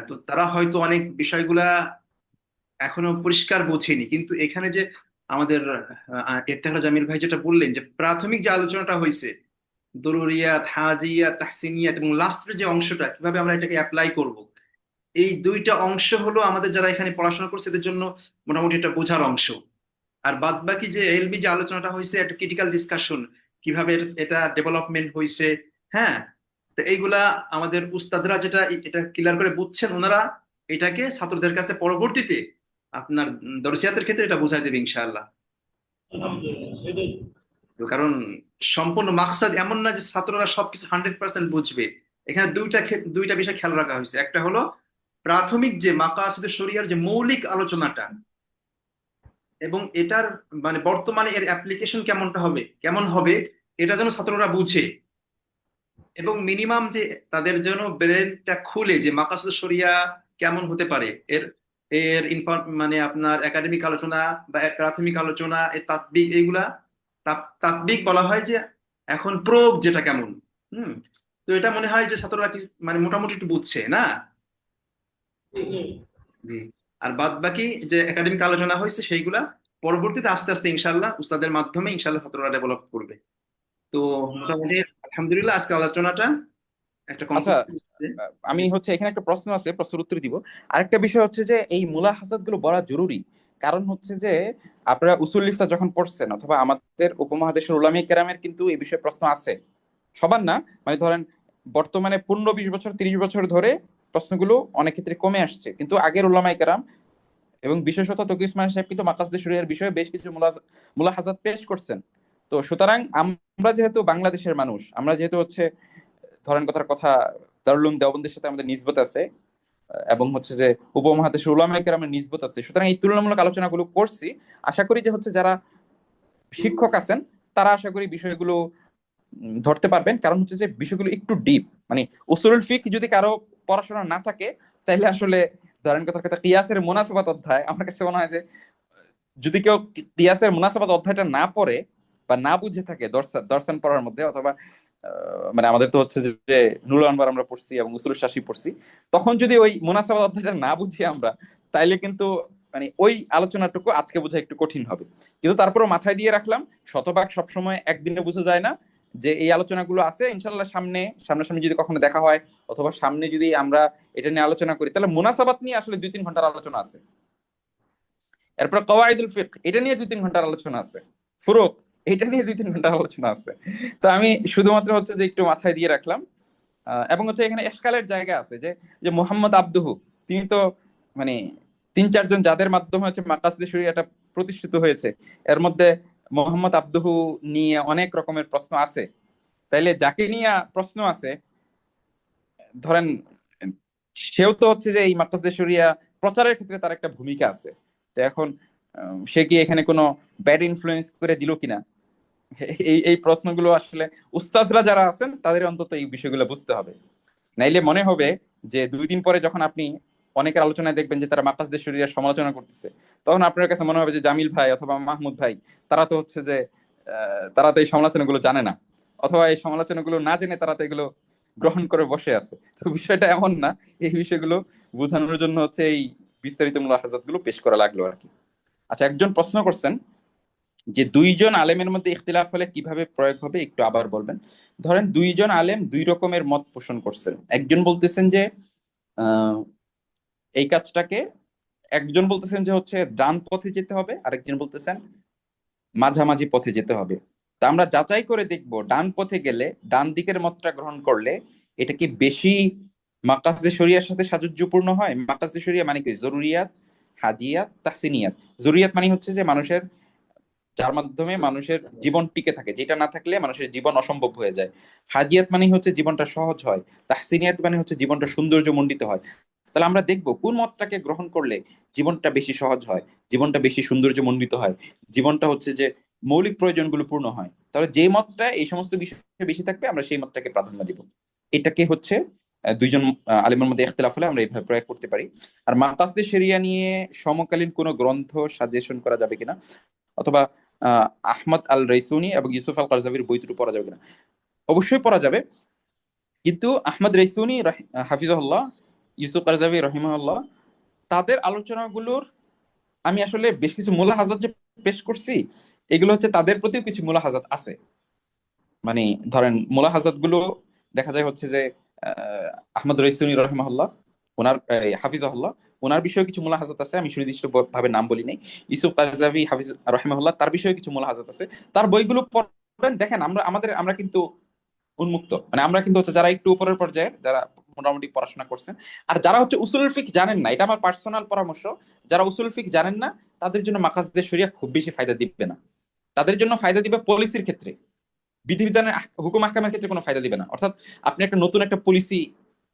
তো তারা হয়তো অনেক বিষয়গুলা এখনো পরিষ্কার বোঝেনি, কিন্তু এখানে যে আমাদের ইফতেখার জামিল ভাই যেটা বললেন, যে প্রাথমিক যে আলোচনাটা হয়েছে দরুরিয়াত, হাজিয়াত, তাহসিনিয়াত এবং লাস্টের যে অংশটা কিভাবে আমরা এটাকে অ্যাপ্লাই করব, এই দুইটা অংশ হলো আমাদের যারা এখানে পড়াশোনা করছে এদের জন্য মোটামুটি এটা বোঝার অংশ। আর বাদ বাকি যে এলবি যে আলোচনাটা হয়েছে, একটা ক্রিটিক্যাল ডিসকাশন, কিভাবে এটা ডেভেলপমেন্ট হয়েছে, হ্যাঁ, তো এইগুলা আমাদের উস্তাদরা যেটা এটা ক্লিয়ার করে বুঝছেন, ওনারা এটাকে ছাত্রদের কাছে পরবর্তীতে আপনার দরসিয়াতের ক্ষেত্রে এটা বুঝাই দেবে ইনশাআল্লাহ। আলহামদুলিল্লাহ, সেটাই। তো কারণ সম্পূর্ণ মাকসাদ এমন না যে ছাত্ররা সবকিছু 100% বুঝবে। এখানে দুইটা বিষয় খেয়াল রাখা হয়েছে। একটা হলো প্রাথমিক যে মাকাসিদে শরিয়ার যে মৌলিক আলোচনাটা, এবং এটার মানে বর্তমানে এর অ্যাপ্লিকেশন কেমন হবে এটা যেন ছাত্ররা বুঝে, এবং মিনিমাম যে তাদের জন্য ব্রেনটা খুলে যে মাকাসিদ শরিয়া কেমন হতে পারে, এর এর ইনফর্ম মানে আপনার একাডেমিক আলোচনা বা এর প্রাথমিক আলোচনা, এর তাত্বিক, এইগুলা তাত্বিক বলা হয় যে এখন প্রয়োগ যেটা কেমন। হুম। তো এটা মনে হয় যে ছাত্ররা কি মানে মোটামুটি একটু বুঝছে না। জি, জি। জি। আর বাদ বাকি যে একাডেমিক আলোচনা হয়েছে সেইগুলা পরবর্তীতে আস্তে আস্তে ইনশাল্লাহ উস্তাদের মাধ্যমে ইনশাল্লাহ ছাত্ররা ডেভেলপ করবে। তো মোটামুটি আলহামদুলিল্লাহ আজকে আলোচনাটা একটা আচ্ছা, কনক্লুশন। আমি হচ্ছে এখানে একটা প্রশ্ন আছে, প্রশ্নের উত্তর দিব। আরেকটা বিষয় হচ্ছে যে এই মুলাহাজাত গুলো বলা জরুরি, কারণ হচ্ছে যে আপনারা উসুল ইফতা যখন পড়ছেন অথবা আমাদের উপমহাদেশের উলামায়ে কেরামের কিন্তু এই বিষয়ে প্রশ্ন আছে, সবার না, মানে ধরেন বর্তমানে 15-20 বছর 30 বছর ধরে প্রশ্নগুলো অনেক ক্ষেত্রে কমে আসছে, কিন্তু আগের উলামায়ে কেরাম এবং বিশেষত তকি উসমান সাহেব কিন্তু মাকাসিদে শরিয়ার বিষয়ে বেশ কিছু মুলাহাজাত পেশ করছেন। তো সুতরাং আমরা যেহেতু বাংলাদেশের মানুষ, আমরা যেহেতু হচ্ছে ধরেন কথার কথা দারুল উলুম দেওবন্দের সাথে আমাদের নিসবত আছে, এবং হচ্ছে যে উপমহাদেশের উলামায়ে কেরামের নিসবত আছে, সুতরাং এই তুলনামূলক আলোচনাগুলো করছি। আশা করি যে হচ্ছে যারা শিক্ষক আছেন তারা আশা করি বিষয়গুলো ধরতে পারবেন, কারণ হচ্ছে যে বিষয়গুলো একটু ডিপ, মানে উসুলুল ফিকহ যদি কারো পড়াশোনা না থাকে তাহলে আসলে ধরেন কথার কথা কিয়াসের মুনাসাবাত অধ্যায়, আমার কাছে মনে হয় যে যদি কেউ কিয়াসের মুনাসাবাত অধ্যায়টা না পড়ে বা না বুঝে থাকে দর্শন পড়ার মধ্যে, অথবা মানে আমাদের তো হচ্ছে যে নুরুল আনওয়ার আমরা পড়ছি এবং উসুলুল শাসি পড়ছি, তখন যদি ওই মুনাসাবাত অধ্যায়টা না বুঝি আমরা, তাইলে কিন্তু মানে ওই আলোচনাটুকু আজকে বোঝা একটু কঠিন হবে। কিন্তু তারপরে মাথায় দিয়ে রাখলাম, শতভাগ সবসময় একদিনে বোঝা যায় না, যে এই আলোচনাগুলো আছে ইনশাল্লাহ সামনাসামনি যদি কখনো দেখা হয় অথবা সামনে যদি আমরা এটা নিয়ে আলোচনা করি, তাহলে মুনাসাবাত নিয়ে আসলে 2-3 ঘন্টার আলোচনা আছে। এরপর কওয়াইদুল ফিকহ এটা নিয়ে 2-3 ঘন্টার আলোচনা আছে। ফুরুক এটা নিয়ে 2-3 ঘন্টার আলোচনা আছে। তো আমি শুধুমাত্র হচ্ছে যে একটু মাথায় দিয়ে রাখলাম। এবং হচ্ছে এখানে ইশকালের জায়গা আছে যে যে মোহাম্মদ আব্দুহু, তিনি তো মানে 3-4 জন যাদের মাধ্যমে হচ্ছে মাকাসিদে শরিয়াটা প্রতিষ্ঠিত হয়েছে, এর মধ্যে মোহাম্মদ আব্দুহু নিয়ে অনেক রকমের প্রশ্ন আছে। তাইলে যাকে নিয়ে প্রশ্ন আছে, ধরেন সেও তো হচ্ছে যে এই মাকাসিদে শরিয়া প্রচারের ক্ষেত্রে তার একটা ভূমিকা আছে। তো এখন সে কি এখানে কোনো ব্যাড ইনফ্লুয়েন্স করে দিল কিনা, এই এই প্রশ্নগুলো আসলে উস্তাজরা যারা আছেন তাদের অন্তত এই বিষয়গুলো বুঝতে হবে। নাইলে মনে হবে যে 2 দিন পরে যখন আপনি অনেকের আলোচনায় দেখবেন যে তারা মাকাসিদে শরিয়ার সমালোচনা করতেছে, তখন আপনার কাছে মনে হবে যে জামিল ভাই অথবা মাহমুদ ভাই তারা তো হচ্ছে যে তারা তো এই সমালোচনাগুলো জানে না, অথবা এই সমালোচনাগুলো না জেনে তারা তো এগুলো গ্রহণ করে বসে আছে। তো বিষয়টা এমন না, এই বিষয়গুলো বোঝানোর জন্য হচ্ছে এই বিস্তারিত মুলাহাজাত গুলো পেশ করা লাগলো আর কি। আচ্ছা, একজন প্রশ্ন করছেন যে 2 জন আলেমের মধ্যে ইখতিলাফ হলে কিভাবে প্রয়োগ হবে, একটু আবার বলবেন। ধরেন 2 জন আলেম 2 রকমের মত পোষণ করছেন, একজন বলতেছেন যে আহ এই কাজটাকে, একজন বলতেছেন যে হচ্ছে ডান পথে যেতে হবে, আরেকজন বলতেছেন মাঝামাঝি পথে যেতে হবে। তা আমরা যাচাই করে দেখব ডান পথে গেলে, ডান দিকের মতটা গ্রহণ করলে এটা কি বেশি মাকাসদে শরিয়ার সাথে সাযুজ্যপূর্ণ হয়। মাকাসদে শরিয়া মানে কি? জরুরিয়াত, হাজিয়াত, তাহসিনিয়াত। জরুরিয়াত মানে হচ্ছে যে মানুষের, যার মাধ্যমে মানুষের জীবন টিকে থাকে, যেটা না থাকলে মানুষের জীবন অসম্ভব হয়ে যায়। হাজিয়াত মানে হচ্ছে জীবনটা সহজ হয়। তাহসিনিয়াত মানে হচ্ছে জীবনটা সৌন্দর্যমণ্ডিত হয়। তাহলে আমরা দেখবো কোন মতটাকে গ্রহণ করলে জীবনটা বেশি সহজ হয়, জীবনটা বেশি সৌন্দর্যমণ্ডিত হয়, জীবনটা হচ্ছে যে মৌলিক প্রয়োজনগুলো পূর্ণ হয়। তাহলে যে মতটা এই সমস্ত বিষয়ে বেশি থাকবে আমরা সেই মতটাকে প্রাধান্য দিব। এটাকে হচ্ছে দুইজন আলিমের মধ্যে ইখতিলাফ হলে আমরা এইভাবে প্রয়োগ করতে পারি। আর মাকাসদে শরিয়া নিয়ে সমকালীন কোনো গ্রন্থ সাজেশন করা যাবে কিনা, অথবা আহমদ আল রাইসুনি এবং ইউসুফ আল কারজাভির বই দুটো পড়া যাবে কিনা? অবশ্যই পড়া যাবে, কিন্তু আহমদ রাইসুনি হাফিজাহুল্লাহ, ইউসুফ কারজাভি রহিমাহুল্লাহ, তাদের আলোচনাগুলোর আমি আসলে বেশ কিছু মুলাহাজাত যে পেশ করছি, এগুলো হচ্ছে তাদের প্রতিও কিছু মুলাহাজাত আছে। মানে ধরেন মুলাহাজাত গুলো দেখা যায় হচ্ছে যে আহমদ রাইসুনি রহিমাহুল্লাহ, ওনার হাফিজাহুল্লাহ, ওনার বিষয়ে কিছু মুলাহাজাত আছে, আমি সুনির্দিষ্ট ভাবে নাম বলি নাই। ইউসুফ কারজাভি হাফিজ রহিমাহুল্লাহ, তার বিষয়ে কিছু মুলাহাজাত আছে। তার বইগুলো পড়বেন। দেখেন আমরা কিন্তু উন্মুক্ত, মানে আমরা কিন্তু হচ্ছে যারা একটু উপরের পর্যায়ের, যারা মোটামুটি পড়াশোনা করছেন, আর যারা হচ্ছে উসুলুল ফিক জানেন না, এটা আমার পার্সোনাল পরামর্শ, যারা উসুলুল ফিক জানেন না তাদের জন্য মাকাসদে শরিয়া খুব বেশি ফায়দা দিবে না। তাদের জন্য ফায়দা দিবে পলিসির ক্ষেত্রে, বিধিবিধানের হুকুম আহকামের ক্ষেত্রে কোনো ফায়দা দিবে না। অর্থাৎ আপনি একটা নতুন একটা পলিসি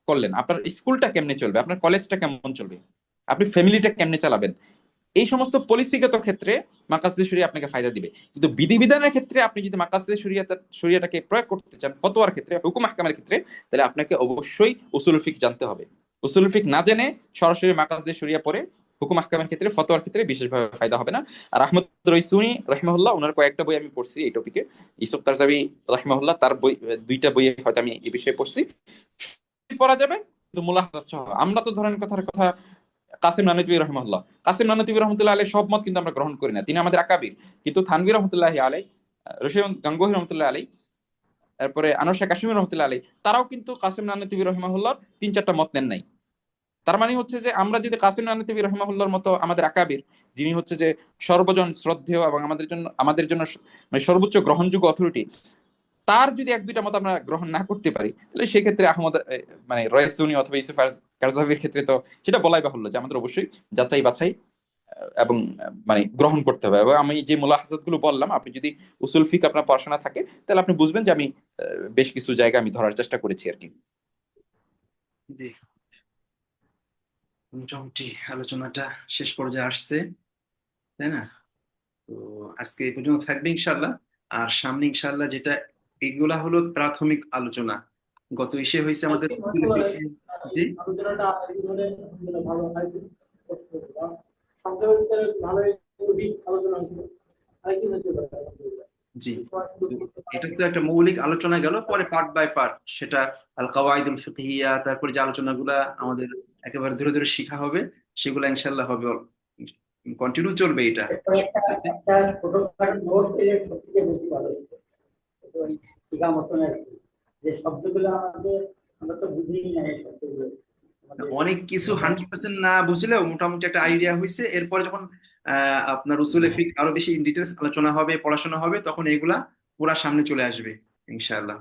করলেন, আপনার স্কুলটা কেমনে চলবে, আপনার কলেজটা কেমন চলবে, আপনি ফ্যামিলিটা কেমনে চালাবেন, এই সমস্ত পলিসিগত ক্ষেত্রে মাকাসদে শরিয়া আপনাকে ফায়দা দিবে। কিন্তু বিধিবিধানের ক্ষেত্রে আপনি যদি মাকাসদে শরিয়াটাকে প্রয়োগ করতে চান ফতোয়ার ক্ষেত্রে, হুকুম আহকামের ক্ষেত্রে, তাহলে আপনাকে অবশ্যই উসুল ফিক জানতে হবে। উসুল ফিক না জেনে সরাসরি মাকাসদে শরিয়া পড়ে হুকুম আহকামের ক্ষেত্রে, ফতোয়ার ক্ষেত্রে বিশেষভাবে ফায়দা হবে না। আর আহমদ রাইসুনি রাহিমাহুল্লাহ, ওনার কয়েকটা বই আমি পড়ছি এই টপিকে। ইউসুফ তারজাবি রাহিমাহুল্লাহ, তার বই দুইটা বই হয়তো আমি এই বিষয়ে পড়ছি, পড়া যাবে। কিন্তু মুলাহাজাত সহ আমরা তো ধরেন কথার কথা কাসিম নানুতুবি রহমতুল্লাহ, কাসিম নানুতুবি রহমতুল্লাহ আলাই সব মত কিন্তু আমরা গ্রহণ করি না, তিনি আমাদের আকাবির। কিন্তু থানভীর রহমতুল্লাহ আলাই, রশিদ গাঙ্গুহি রহমতুল্লাহ আলাই, তারপরে আনোয়ার শাহ কাশ্মীর রহমতুল্লাহ আলাই, তারাও কিন্তু কাসিম নানুতুবি রহিমাহুল্লাহর 3-4টা মত নেন নাই। তার মানে হচ্ছে যে আমরা যদি কাসিম নানুতুবি রহিমাহুল্লাহর মতো আমাদের আকাবির, যিনি হচ্ছে যে সর্বজন শ্রদ্ধেয় এবং আমাদের জন্য মানে সর্বোচ্চ গ্রহণযোগ্য অথরিটি, তার যদি 1-2টা মত আমরা গ্রহণ না করতে পারি, তাহলে সেক্ষেত্রে আহমদ মানে রয়েসুনি অথবা ইউসুফ কারজাভির ক্ষেত্রে তো সেটা বলাই বাহুল্য যে আমাদের অবশ্যই যাচাই বাছাই এবং মানে গ্রহণ করতে হবে। এবং আমি যে মুলাহাজাত গুলো বললাম, আপনি যদি উসুল ফিক আপনার পড়াশোনা থাকে, তাহলে আপনি বুঝবেন যে আমি বেশ কিছু জায়গা আমি ধরার চেষ্টা করেছি আর কি। জি, মোটামুটি আলোচনাটা শেষ পর্যায়ে আসছে, তাই না? তো আজকে এই পর্যন্ত থাকবে ইনশাল্লাহ। আর সামনে ইনশাল্লাহ যেটা, এগুলা হলো প্রাথমিক আলোচনা। গত ইসে হয়েছে আমাদের একদিন হতে উসুল পারে ফিক। জি, এই আলোচনাটা একদিন হলে ভালো হয়, কষ্ট হবে। কারণ সপ্তাহের ভিতরে ভালোই ডিপ আলোচনা হয়েছে, আরেকদিন হতে পারে আলহামদুলিল্লাহ। জি। সবাই সুযোগ তো করতে এটা পারে। তো একটা মৌলিক আলোচনা গেল, পরে পার্ট বাই পার্ট সেটা আল কাওয়াইদুল ফিকহিয়া, তারপরে যে আলোচনাগুলা আমাদের একেবারে ধরে ধরে শিখা হবে, সেগুলো ইনশাল্লাহ হবে, কন্টিনিউ চলবে এটা। এরপরে একটা ঠিক আছে? একটা ছোটখাটো নোট পেলে সব থেকে বেশি ভালো হতো। ওই টিকা মতন আর কি, যে শব্দগুলো আমরা তো বুঝি না এই শব্দগুলো আমাদের অনেক কিছু ভাষায়। 100% না বুঝলেও মোটামুটি একটা আইডিয়া হয়েছে। এরপরে যখন আপনার উসুলে ফিক আরো বেশি ইন ডিটেলস আলোচনা হবে, পড়াশোনা হবে, তখন এগুলা পুরা সামনে চলে আসবে ইনশাআল্লাহ।